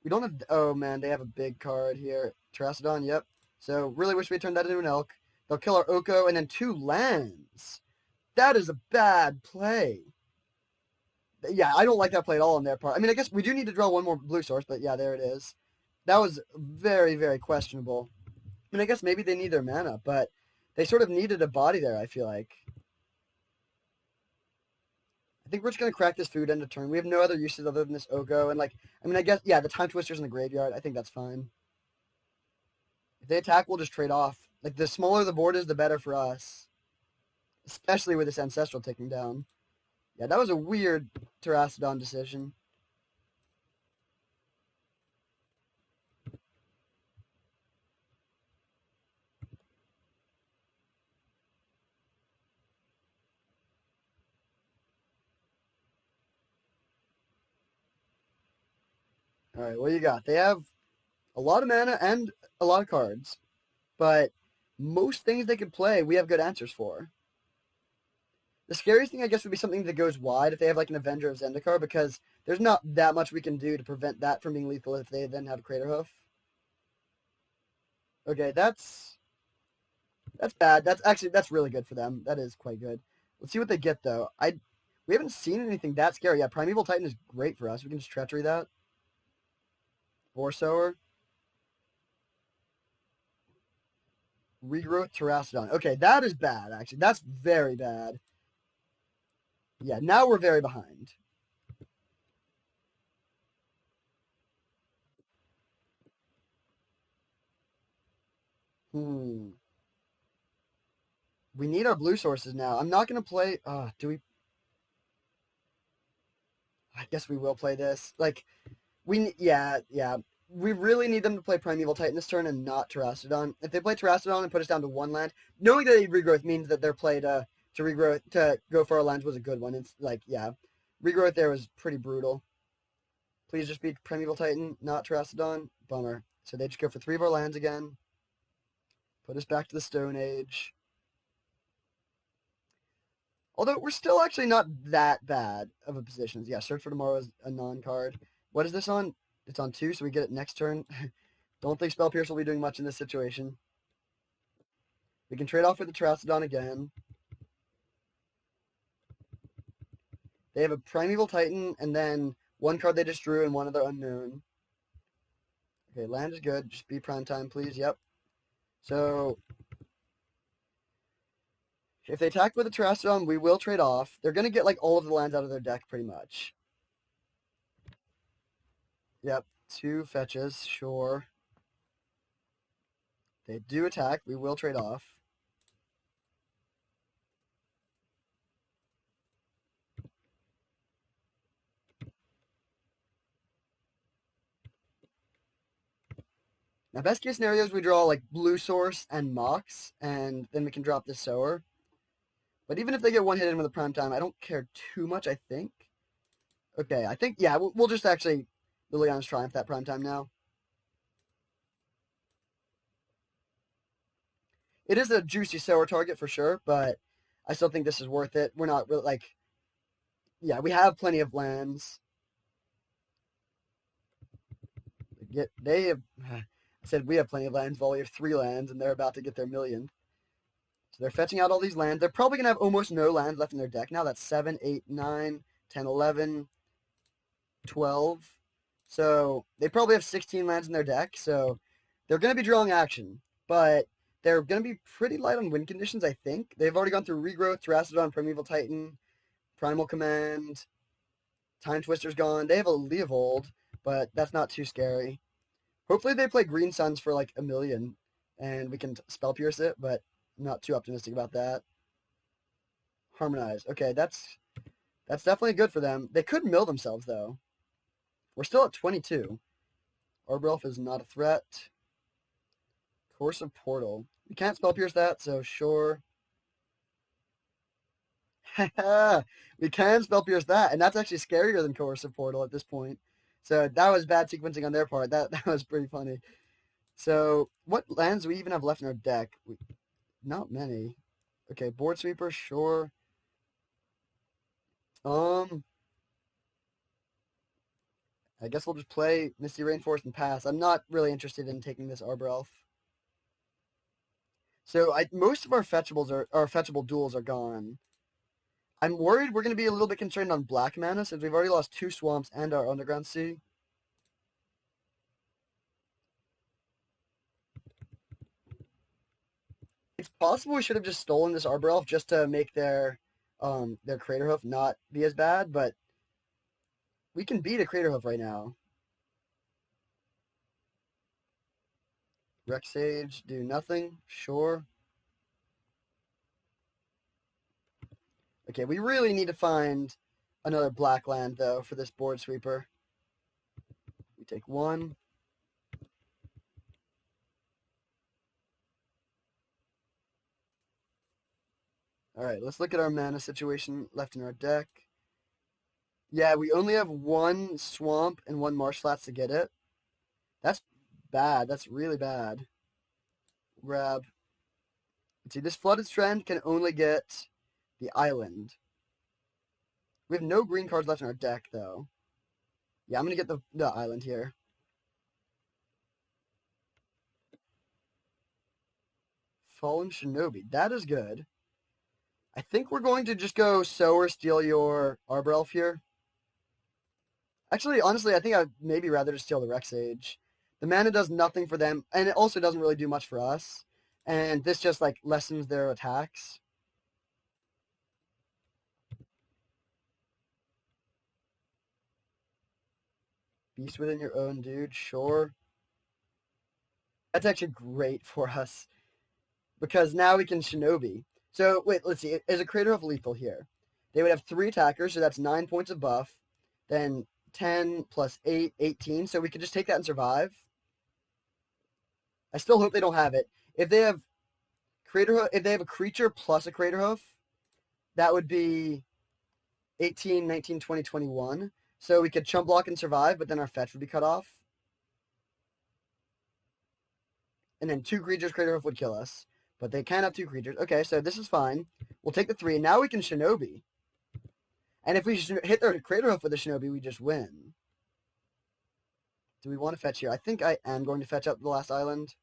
We don't have... Oh, man, they have a big card here. Terracodon, yep. So really wish we turned that into an elk. They'll kill our Oko and then 2 lands. That is a bad play. Yeah, I don't like that play at all on their part. I mean, I guess we do need to draw 1 more blue source, but yeah, there it is. That was very, very questionable. I mean, I guess maybe they need their mana, but they sort of needed a body there, I feel like. I think we're just gonna crack this food end of turn. We have no other uses other than this Oko, and like, I mean, I guess yeah, the Time Twister's in the graveyard. I think that's fine. If they attack, we'll just trade off. Like the smaller the board is, the better for us, especially with this Ancestral taking down. Yeah, that was a weird Terrastodon decision. All right, what do you got? They have a lot of mana and a lot of cards, but most things they could play, we have good answers for. The scariest thing, I guess, would be something that goes wide if they have like an Avenger of Zendikar, because there's not that much we can do to prevent that from being lethal if they then have Crater Hoof. Okay, that's bad. That's really good for them. That is quite good. Let's see what they get though. We haven't seen anything that scary yet. Primeval Titan is great for us. We can just treachery that. Or Sower. Regrowth Terrastodon. Okay, that is bad, actually. That's very bad. Yeah, now we're very behind. Hmm. We need our blue sources now. I'm not going to play... do we... I guess we will play this. Like, yeah. We really need them to play Primeval Titan this turn and not Terrastodon. If they play Terrastodon and put us down to one land, knowing that they regrowth means that their play to regrowth, to go for our lands was a good one. It's like, yeah. Regrowth there was pretty brutal. Please just be Primeval Titan, not Terrastodon. Bummer. So they just go for 3 of our lands again. Put us back to the Stone Age. Although we're still actually not that bad of a position. Yeah, Search for Tomorrow is a non-card. What is this on? It's on 2, so we get it next turn. Don't think Spell Pierce will be doing much in this situation. We can trade off with the Terrastodon again. They have a Primeval Titan, and then one card they just drew and one other unknown. Okay, land is good. Just be prime time, please. Yep. So if they attack with a Terrastodon, we will trade off. They're going to get like all of the lands out of their deck pretty much. Yep, 2 fetches, sure. They do attack. We will trade off. Now, best case scenario is we draw like Blue Source and Mox, and then we can drop this Sower. But even if they get one hit in with a prime time, I don't care too much, I think. Okay, I think, yeah, we'll just actually Liliana's Triumph that prime time now. It is a juicy Sower target for sure, but I still think this is worth it. We're not really, like, yeah, we have plenty of lands. They have, I said we have plenty of lands, while we have 3 lands, and they're about to get their millionth. So they're fetching out all these lands. They're probably going to have almost no lands left in their deck now. That's 7, 8, 9, 10, 11, 12. So they probably have 16 lands in their deck. So they're going to be drawing action. But they're going to be pretty light on win conditions, I think. They've already gone through Regrowth, Terrastodon, Primeval Titan, Primal Command, Time Twister's gone. They have a Leovold, but that's not too scary. Hopefully they play Green Suns for like a million, and we can Spell Pierce it, but I'm not too optimistic about that. Harmonize. Okay, that's definitely good for them. They could mill themselves, though. We're still at 22. Arbelf is not a threat. Course of Portal. We can't Spell Pierce that, so sure. We can Spell Pierce that, and that's actually scarier than Coercive Portal at this point. So that was bad sequencing on their part. That was pretty funny. So what lands do we even have left in our deck? Not many. Okay, Board Sweeper, sure. I guess we'll just play Misty Rainforest and pass. I'm not really interested in taking this Arbor Elf. So most of our fetchable duels are gone. I'm worried we're going to be a little bit concerned on black mana since we've already lost 2 swamps and our Underground Sea. It's possible we should have just stolen this Arbor Elf just to make their their Crater Hoof not be as bad, but we can beat a Crater Hoof right now. Rex Sage, do nothing. Sure. Okay, we really need to find another black land, though, for this board sweeper. We take one. Alright, let's look at our mana situation left in our deck. Yeah, we only have one swamp and one marsh flats to get it. That's bad. That's really bad. Grab. Let's see, this Flooded Strand can only get the island. We have no green cards left in our deck, though. Yeah, I'm going to get the island here. Fallen Shinobi. That is good. I think we're going to just go Sower, steal your Arbor Elf here. Actually, honestly, I think I'd maybe rather just steal the Rex Sage. The mana does nothing for them, and it also doesn't really do much for us. And this just, like, lessens their attacks. Beast within your own, dude. Sure. That's actually great for us. Because now we can Shinobi. So, wait, let's see. Is a Crater Hoof lethal here? They would have 3 attackers, so that's 9 points of buff. Then 10 plus 8, 18. So we could just take that and survive. I still hope they don't have it. If they have if they have a creature plus a Crater Hoof, that would be 18, 19, 20, 21. So we could chump block and survive, but then our fetch would be cut off. And then 2 creatures Crater Hoof would kill us. But they can have 2 creatures. Okay, so this is fine. We'll take the 3. Now we can Shinobi. And if we hit their Crater Hoof with the Shinobi, we just win. Do we want to fetch here? I think I am going to fetch up the last island.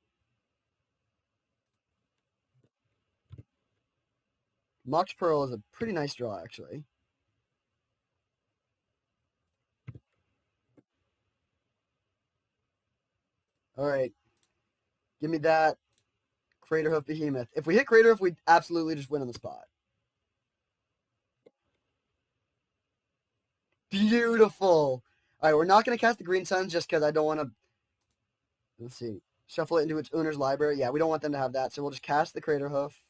Mox Pearl is a pretty nice draw, actually. Alright. Give me that Crater Hoof Behemoth. If we hit Crater Hoof, we absolutely just win on the spot. Beautiful. Alright, we're not going to cast the Green Suns just because I don't want to... Let's see. Shuffle it into its owner's library. Yeah, we don't want them to have that, so we'll just cast the Crater Hoof.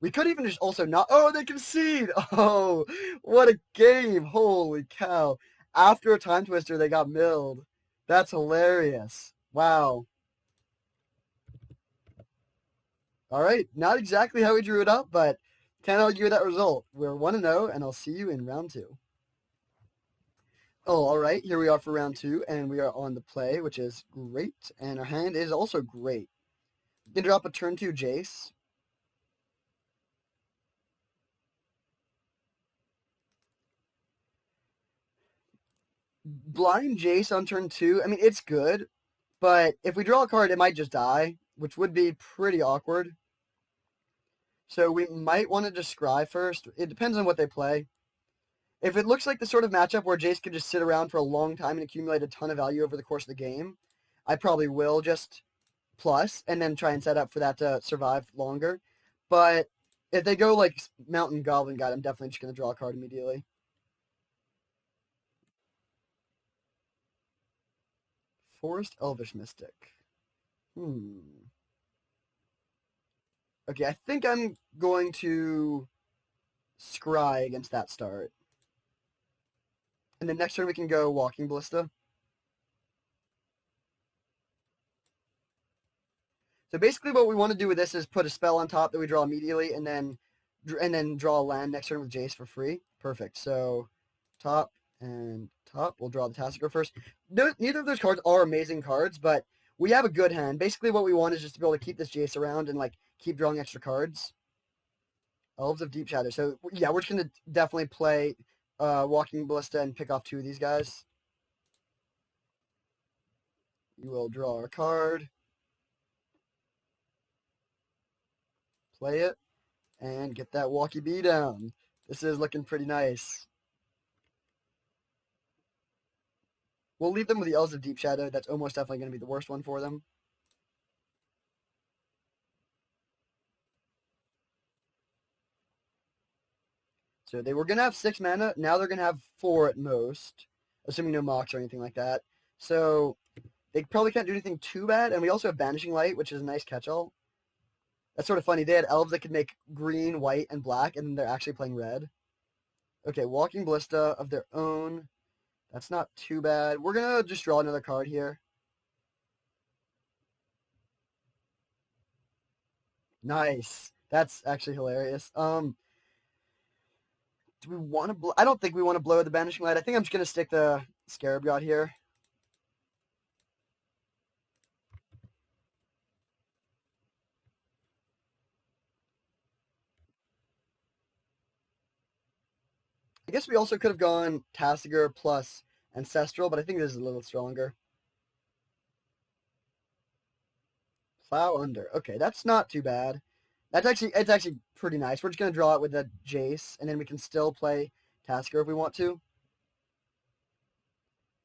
We could even just also not... Oh, they concede! Oh, what a game! Holy cow. After a Time Twister, they got milled. That's hilarious. Wow. All right, not exactly how we drew it up, but can't argue with that result. We're 1-0, and I'll see you in round 2. Oh, all right, here we are for round 2, and we are on the play, which is great, and our hand is also great. We can drop a turn 2 Jace. Blind Jace on turn 2, I mean, it's good, but if we draw a card, it might just die, which would be pretty awkward. So we might want to just scry first. It depends on what they play. If it looks like the sort of matchup where Jace could just sit around for a long time and accumulate a ton of value over the course of the game, I probably will just plus and then try and set up for that to survive longer. But if they go like Mountain Goblin Guide, I'm definitely just going to draw a card immediately. Forest Elvish Mystic. Okay, I think I'm going to scry against that start. And then next turn we can go Walking Ballista. So basically what we want to do with this is put a spell on top that we draw immediately and then draw a land next turn with Jace for free. Perfect. So top and top. We'll draw the Tassiger first. Neither of those cards are amazing cards, but we have a good hand. Basically what we want is just to be able to keep this Jace around and like keep drawing extra cards. Elves of Deep Shadow. So yeah, we're just going to definitely play Walking Ballista and pick off 2 of these guys. You will draw a card. Play it. And get that Walkie B down. This is looking pretty nice. We'll leave them with the Elves of Deep Shadow. That's almost definitely going to be the worst one for them. So they were going to have 6 mana. Now they're going to have 4 at most, assuming no Mox or anything like that. So they probably can't do anything too bad. And we also have Banishing Light, which is a nice catch-all. That's sort of funny. They had elves that could make green, white, and black, and then they're actually playing red. Okay, Walking Ballista of their own. That's not too bad. We're going to just draw another card here. Nice. That's actually hilarious. Do we want to I don't think we want to blow the Banishing Light. I think I'm just going to stick the Scarab God here. I guess we also could have gone Tasigur plus Ancestral, but I think this is a little stronger. Plow Under. Okay, that's not too bad. It's actually pretty nice. We're just gonna draw it with a Jace, and then we can still play Tasigur if we want to.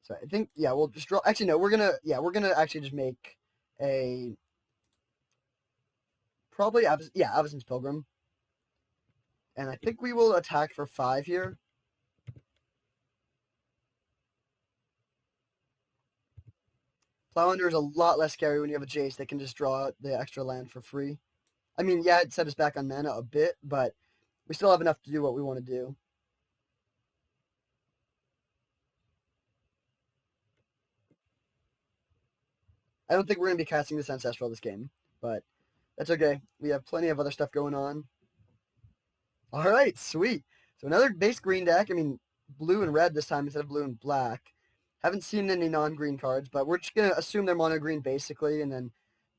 So I think we'll just draw. Actually, no, we're gonna actually just make a probably Avacyn's Pilgrim, and I think we will attack for 5 here. Plow Under is a lot less scary when you have a Jace that can just draw the extra land for free. I mean, yeah, it set us back on mana a bit, but we still have enough to do what we want to do. I don't think we're going to be casting this Ancestral this game, but that's okay. We have plenty of other stuff going on. All right, sweet. So another base green deck. I mean, blue and red this time instead of blue and black. Haven't seen any non-green cards, but we're just going to assume they're mono green basically, and then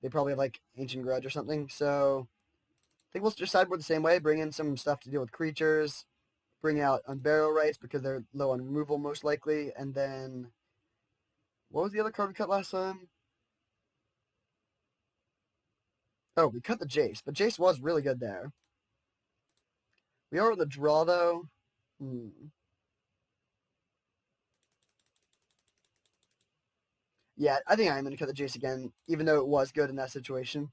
they probably have like Ancient Grudge or something. So I think we'll just sideboard the same way, bring in some stuff to deal with creatures, bring out Unburial Rites because they're low on removal most likely, and then what was the other card we cut last time? Oh, we cut the Jace, but Jace was really good there. We are on the draw, though. Yeah, I think I'm going to cut the Jace again, even though it was good in that situation.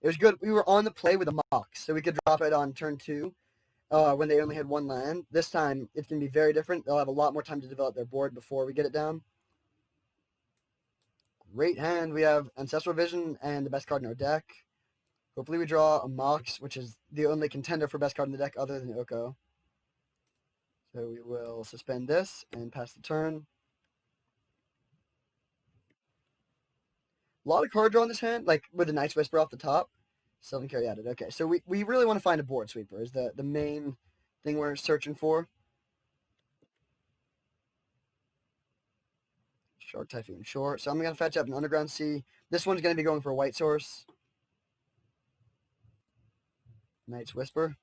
It was good. We were on the play with a Mox, so we could drop it on turn 2 when they only had 1 land. This time, it's going to be very different. They'll have a lot more time to develop their board before we get it down. Great hand. We have Ancestral Vision and the best card in our deck. Hopefully we draw a Mox, which is the only contender for best card in the deck other than Oko. So we will suspend this and pass the turn. A lot of card draw in this hand, like with a Night's Whisper off the top. Sylvan Carry added. Okay, so we really want to find a board sweeper is the main thing we're searching for. Shark Typhoon, sure. So I'm going to fetch up an Underground Sea. This one's going to be going for a white source. Night's Whisper.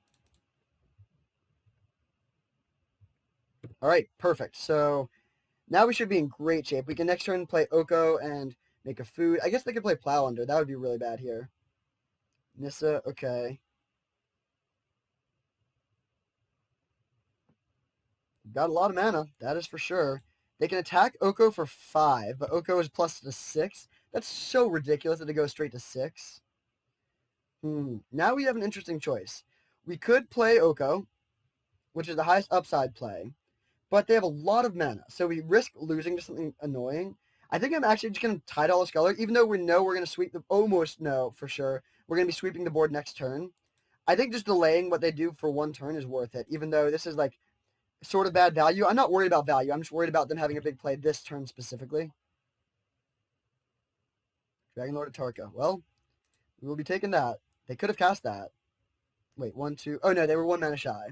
All right, perfect. So now we should be in great shape. We can next turn play Oko and make a food. I guess they could play Plow Under. That would be really bad here. Nissa, okay. Got a lot of mana, that is for sure. They can attack Oko for 5, but Oko is plus to 6. That's so ridiculous that they go straight to 6. Now we have an interesting choice. We could play Oko, which is the highest upside play, but they have a lot of mana, so we risk losing to something annoying. I think I'm actually just going to Tidal Sculler, even though we know we're going to sweep the... Almost know, for sure. We're going to be sweeping the board next turn. I think just delaying what they do for 1 turn is worth it, even though this is like sort of bad value. I'm not worried about value. I'm just worried about them having a big play this turn specifically. Dragon Lord Atarka. Well, we will be taking that. They could have cast that. Wait, 1, 2. Oh, no, they were 1 mana shy.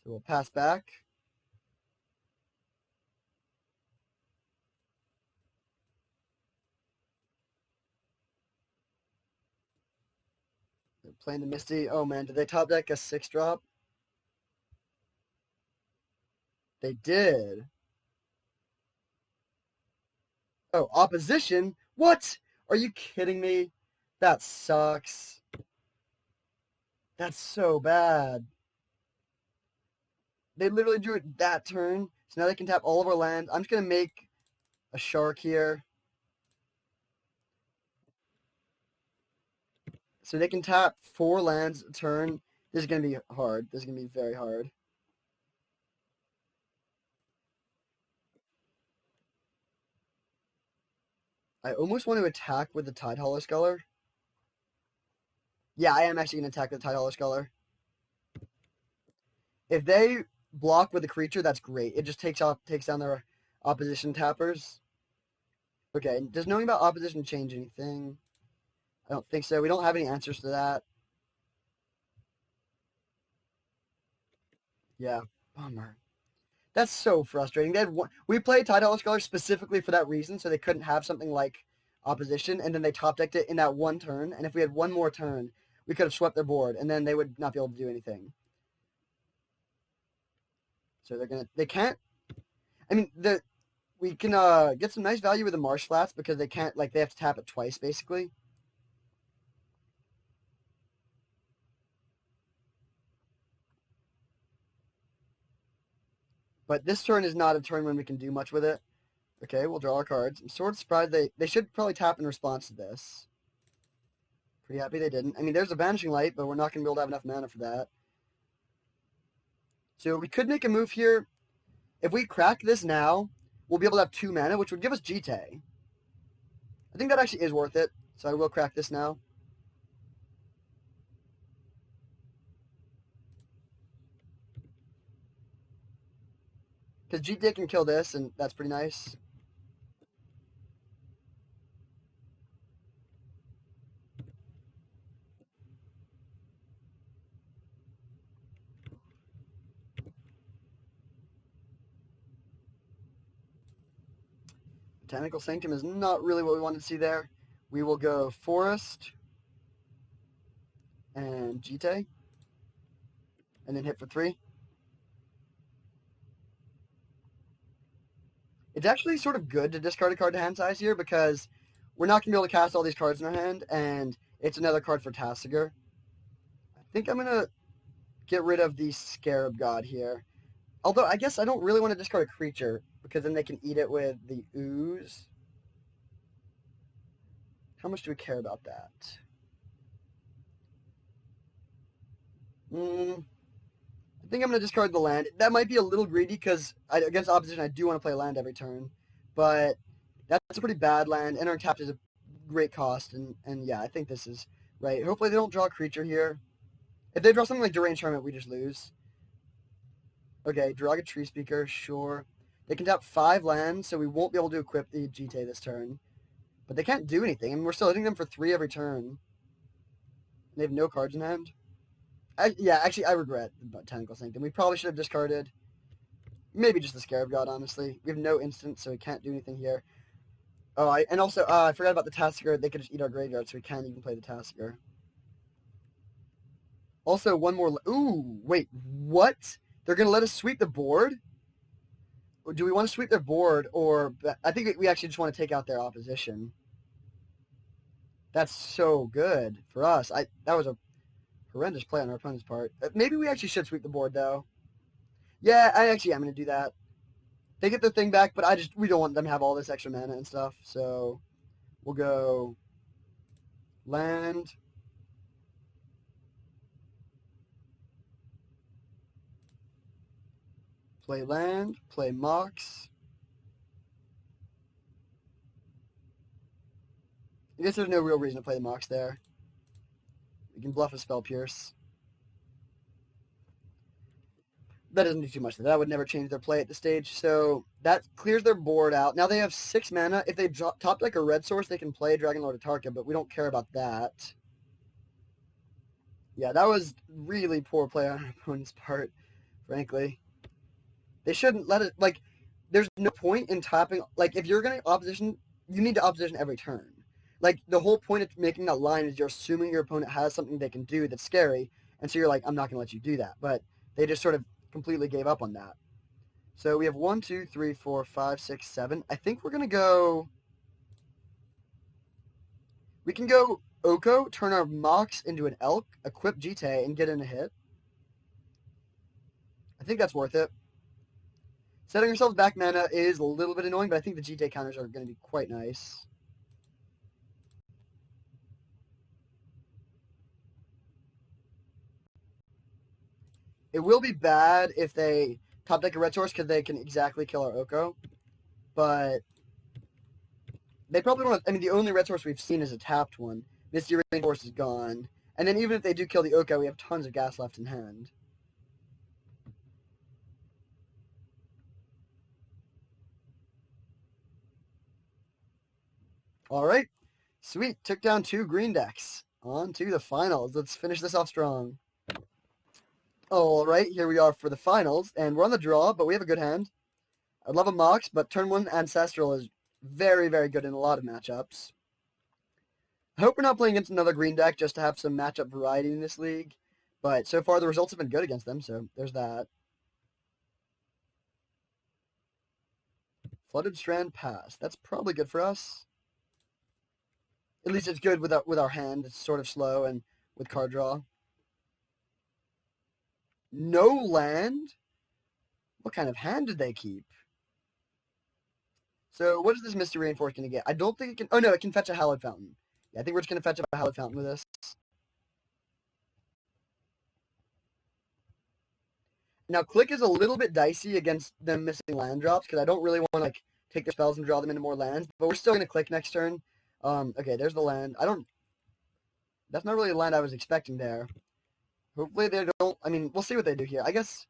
So we'll pass back. They're playing the Misty. Oh, man, did they top deck a 6-drop? They did. Oh, opposition? What? Are you kidding me? That sucks. That's so bad. They literally drew it that turn, so now they can tap all of our land. I'm just going to make a shark here. So they can tap 4 lands a turn. This is going to be hard. This is going to be very hard. I almost want to attack with the Tidehollow Sculler. Yeah, I am actually going to attack with the Tidehollow Sculler. If they block with a creature, that's great. It just takes down their opposition tappers. Okay, does knowing about opposition change anything? I don't think so. We don't have any answers to that. Yeah, bummer. That's so frustrating. We played Tidehollow Sculler specifically for that reason, so they couldn't have something like opposition, and then they top decked it in that one turn. And if we had one more turn, we could have swept their board, and then they would not be able to do anything. So they can't. I mean, we can get some nice value with the Marsh Flats because they can't, like, they have to tap it twice basically. But this turn is not a turn when we can do much with it. Okay, we'll draw our cards. I'm sort of surprised they should probably tap in response to this. Pretty happy they didn't. I mean, there's a Vanishing Light, but we're not going to be able to have enough mana for that. So we could make a move here. If we crack this now, we'll be able to have 2 mana, which would give us Jite. I think that actually is worth it, so I will crack this now. Because Jite can kill this, and that's pretty nice. Botanical Sanctum is not really what we want to see there. We will go Forest and Jite, and then hit for 3. It's actually sort of good to discard a card to hand size here because we're not going to be able to cast all these cards in our hand, and it's another card for Tasigur. I think I'm going to get rid of the Scarab God here. Although, I guess I don't really want to discard a creature because then they can eat it with the Ooze. How much do we care about that? I think I'm going to discard the land. That might be a little greedy because against opposition, I do want to play land every turn. But that's a pretty bad land. And our tap is a great cost. And yeah, I think this is right. Hopefully they don't draw a creature here. If they draw something like Deranged Hermit, we just lose. Okay, Draga Tree Speaker, sure. They can tap 5 lands, so we won't be able to equip the Jite this turn. But they can't do anything, and we're still hitting them for 3 every turn. They have no cards in hand. Yeah, actually, I regret the Botanical Sanctum. We probably should have discarded maybe just the Scarab God, honestly. We have no instant, so we can't do anything here. Oh, and also, I forgot about the Tasigur. They could just eat our graveyard, so we can't even play the Tasigur. Also, one more... Ooh, wait, what? They're going to let us sweep the board? Or do we want to sweep their board, or... I think we actually just want to take out their opposition. That's so good for us. That was a horrendous play on our opponent's part. Maybe we actually should sweep the board, though. Yeah, I actually am going to do that. They get their thing back, but we don't want them to have all this extra mana and stuff. So we'll go land. Play land. Play Mox. I guess there's no real reason to play the Mox there. We can bluff a Spell Pierce. That doesn't do too much. That would never change their play at this stage. So that clears their board out. Now they have 6 mana. If they top like a red source, they can play Dragonlord Atarka, but we don't care about that. Yeah, that was really poor play on our opponent's part, frankly. They shouldn't let it, like, there's no point in tapping, like, if you're going to opposition, you need to opposition every turn. Like, the whole point of making that line is you're assuming your opponent has something they can do that's scary, and so you're like, I'm not going to let you do that. But they just sort of completely gave up on that. So we have 1, 2, 3, 4, 5, 6, 7. I think we're going to go... We can go Oko, turn our Mox into an Elk, equip Jite, and get in a hit. I think that's worth it. Setting ourselves back mana is a little bit annoying, but I think the Jite counters are going to be quite nice. It will be bad if they top deck a red source because they can exactly kill our Oko. But they probably want to. I mean, the only red source we've seen is a tapped one. Misty Rainforest is gone. And then even if they do kill the Oko, we have tons of gas left in hand. All right. Sweet. Took down 2 green decks. On to the finals. Let's finish this off strong. All right. Here we are for the finals. And we're on the draw, but we have a good hand. I'd love a Mox, but turn 1 Ancestral is very, very good in a lot of matchups. I hope we're not playing against another green deck just to have some matchup variety in this league. But so far, the results have been good against them, so there's that. Flooded Strand Pass. That's probably good for us. At least it's good with our hand. It's sort of slow and with card draw. No land? What kind of hand did they keep? So what is this Misty Rainforest going to get? I don't think it can... Oh, no, it can fetch a Hallowed Fountain. Yeah, I think we're just going to fetch a Hallowed Fountain with this. Now, Click is a little bit dicey against them missing land drops because I don't really want to like take their spells and draw them into more lands. But we're still going to Click next turn. Okay, there's the land. That's not really the land I was expecting there. Hopefully they don't... I mean, we'll see what they do here. I guess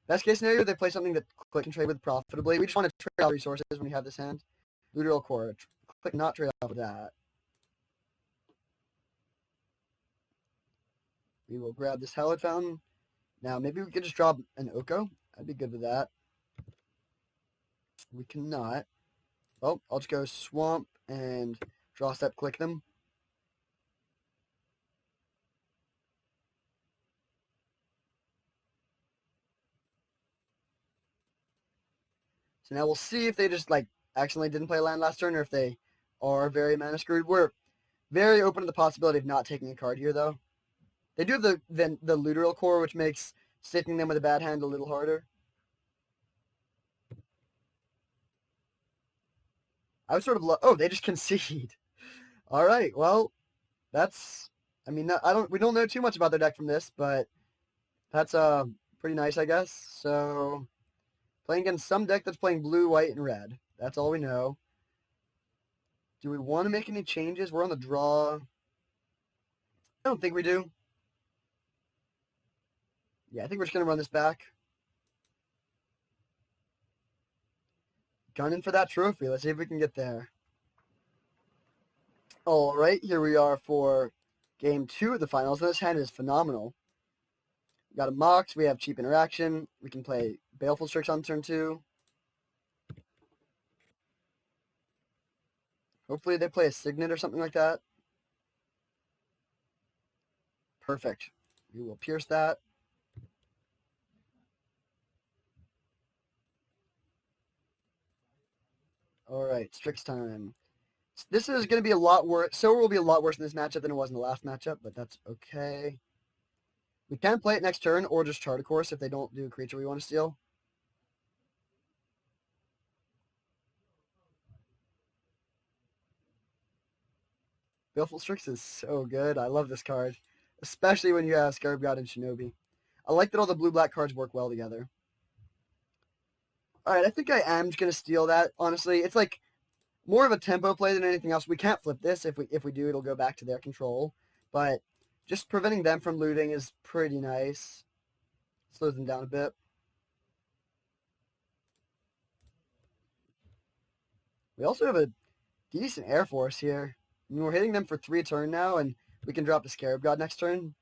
best case scenario, they play something that Click can trade with profitably. We just want to trade out resources when we have this hand. Looter Core. Click not trade off of that. We will grab this Hallowed Fountain. Now, maybe we could just drop an Oko. I'd be good with that. We cannot. Well, I'll just go Swamp and draw step, click them. So now we'll see if they just like accidentally didn't play land last turn or if they are very mana screwed. We're very open to the possibility of not taking a card here, though. They do have the Looter Core, which makes sticking them with a bad hand a little harder. I was sort of oh, they just concede. All right, well, that's. I mean, we don't know too much about their deck from this, but that's pretty nice, I guess. So playing against some deck that's playing blue, white, and red. That's all we know. Do we want to make any changes? We're on the draw. I don't think we do. Yeah, I think we're just going to run this back. Gunning for that trophy. Let's see if we can get there. All right, here we are for game 2 of the finals. This hand is phenomenal. We got a Mox. We have cheap interaction. We can play Baleful Strix on turn 2. Hopefully they play a Signet or something like that. Perfect. We will pierce that. All right, Strix time. This is going to be a lot worse. Sower will be a lot worse in this matchup than it was in the last matchup, but that's okay. We can play it next turn or just chart a course if they don't do a creature we want to steal. Baleful Strix is so good. I love this card, especially when you have Scarab God and Shinobi. I like that all the blue-black cards work well together. All right, I think I am just going to steal that, honestly. It's like more of a tempo play than anything else. We can't flip this. If we do, it'll go back to their control. But just preventing them from looting is pretty nice. Slows them down a bit. We also have a decent Air Force here. I mean, we're hitting them for 3 turn now, and we can drop the Scarab God next turn.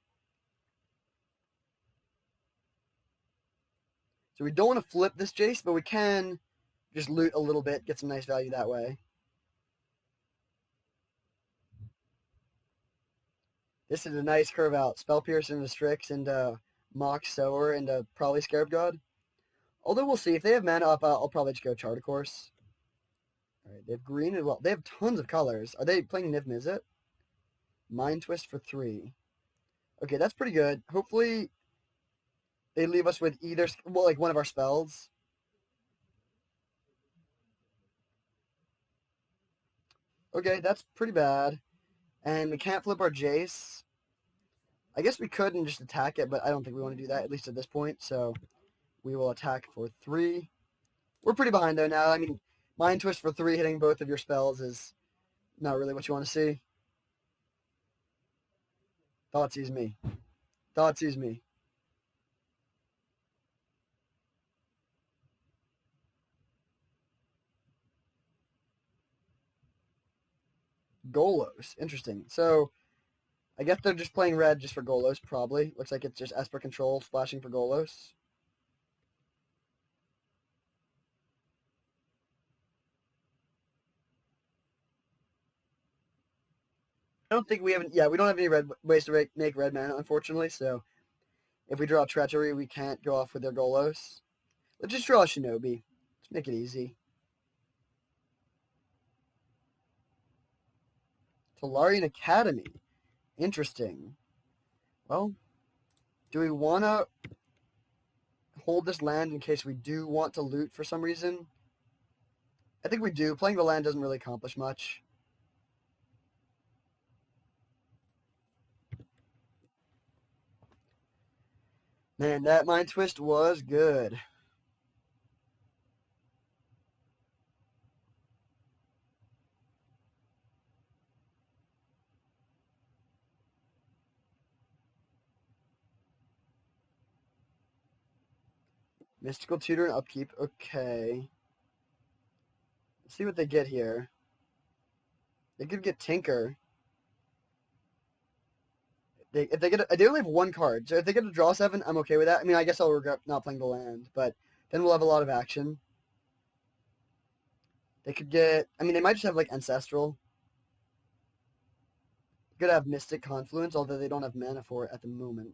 So we don't want to flip this Jace, but we can just loot a little bit, get some nice value that way. This is a nice curve out. Spell Pierce into Strix, into Mox Sower, into probably Scarab God. Although we'll see. If they have mana up, I'll probably just go Chart a Course. All right, they have green as well. They have tons of colors. Are they playing Niv Mizzet? Mind Twist for 3. Okay, that's pretty good. Hopefully they leave us with either, well, like one of our spells. Okay, that's pretty bad. And we can't flip our Jace. I guess we could and just attack it, but I don't think we want to do that, at least at this point. So we will attack for 3. We're pretty behind though now. I mean, Mind Twist for 3 hitting both of your spells is not really what you want to see. Thoughtseize me. Thoughtseize me. Golos. Interesting. So I guess they're just playing red just for Golos, probably. Looks like it's just Esper Control splashing for Golos. I don't think we have. Yeah, we don't have any red ways to make red mana, unfortunately. So if we draw Treachery, we can't go off with their Golos. Let's just draw a Shinobi. Let's make it easy. Tolarian Academy. Interesting. Well, do we want to hold this land in case we do want to loot for some reason? I think we do. Playing the land doesn't really accomplish much. Man, that Mind Twist was good. Mystical Tutor and Upkeep. Okay. Let's see what they get here. They could get Tinker. If they get, they only have 1 card, so if they get to draw 7, I'm okay with that. I mean, I guess I'll regret not playing the land, but then we'll have a lot of action. They could get, I mean, they might just have like Ancestral. They could have Mystic Confluence, although they don't have mana for it at the moment.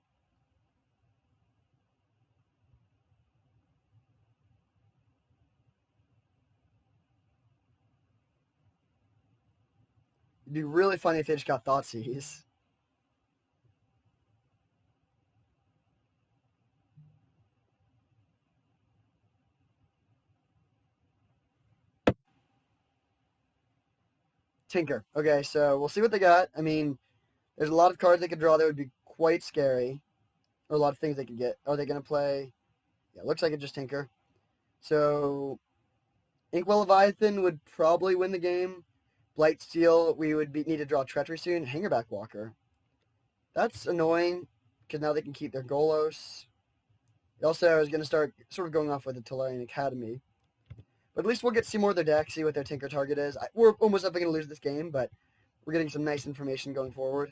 It'd be really funny if they just got Thoughtseize. Tinker. Okay, so we'll see what they got. I mean, there's a lot of cards they could draw that would be quite scary, or a lot of things they could get. Are they going to play? Yeah, looks like it just Tinker. So Inkwell Leviathan would probably win the game. Blightsteel, we would need to draw Treachery soon. Hangerback Walker. That's annoying, because now they can keep their Golos. Also, I was going to start sort of going off with the Tolarian Academy. But at least we'll get to see more of their deck, see what their Tinker target is. We're almost definitely going to lose this game, but we're getting some nice information going forward.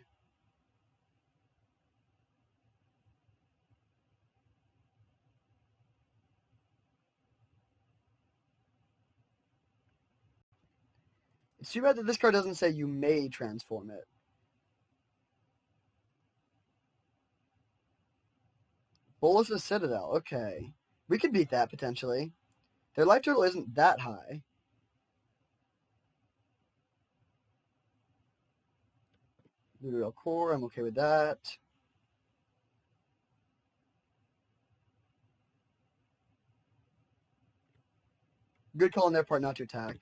It's too bad that this card doesn't say you may transform it. Bolas' Citadel. Okay. We could beat that, potentially. Their life total isn't that high. Ludo Core, I'm okay with that. Good call on their part not to attack.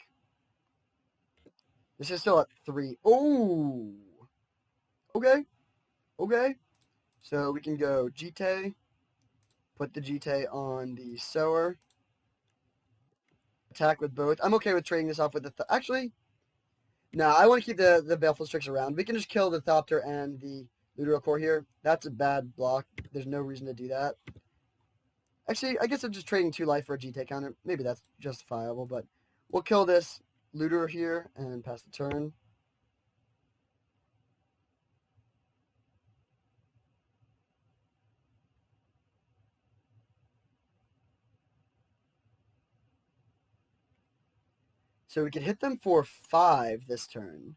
This is still at 3. Oh! Okay. Okay. So we can go Jite. Put the Jite on the Sower. Attack with both. I'm okay with trading this off with the... Actually, no, I want to keep the Baleful Strix around. We can just kill the Thopter and the Ludo Core here. That's a bad block. There's no reason to do that. Actually, I guess I'm just trading 2 life for a Jite counter. Maybe that's justifiable, but we'll kill this Ludo here and pass the turn. So we could hit them for 5 this turn.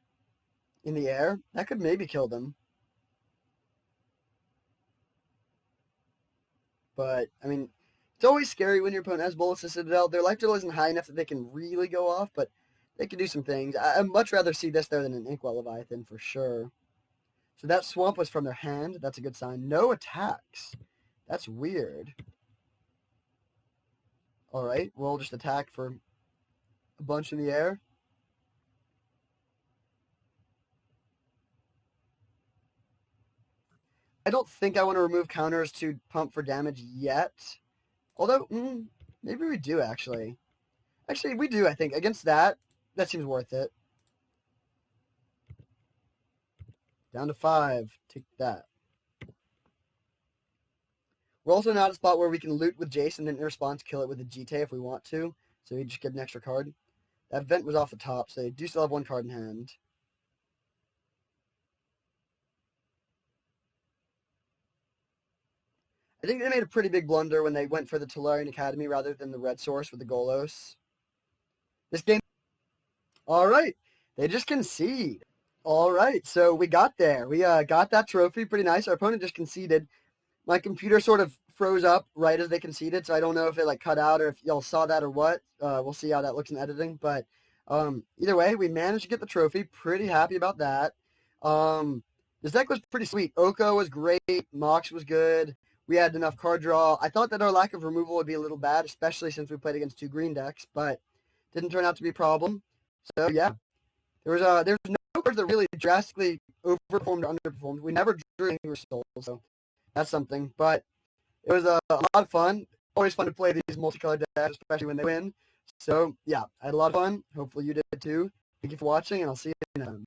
In the air. That could maybe kill them. But, I mean, it's always scary when your opponent has Bolas Citadel. Their life total isn't high enough that they can really go off, but they can do some things. I'd much rather see this there than an Inkwell Leviathan for sure. So that swamp was from their hand. That's a good sign. No attacks. That's weird. All right, we'll just attack for a bunch in the air. I don't think I want to remove counters to pump for damage yet. Although, maybe we do, actually. Actually, we do, I think. Against that, that seems worth it. Down to 5. Take that. We're also now at a spot where we can loot with Jace and then in response kill it with a GT if we want to. So we just get an extra card. That vent was off the top, so they do still have one card in hand. I think they made a pretty big blunder when they went for the Tolarian Academy rather than the red source with the Golos. This game... Alright, they just concede. Alright, so we got there. We got that trophy, pretty nice. Our opponent just conceded. My computer sort of froze up right as they conceded, so I don't know if it like cut out or if y'all saw that or what. We'll see how that looks in editing, but either way, we managed to get the trophy. Pretty happy about that. This deck was pretty sweet. Oko was great. Mox was good. We had enough card draw. I thought that our lack of removal would be a little bad, especially since we played against 2 green decks, but didn't turn out to be a problem. So yeah, there was no cards that really drastically overperformed or underperformed. We never drew any results, so that's something. But it was a lot of fun. Always fun to play these multicolored decks, especially when they win. So yeah, I had a lot of fun. Hopefully you did too. Thank you for watching, and I'll see you next time.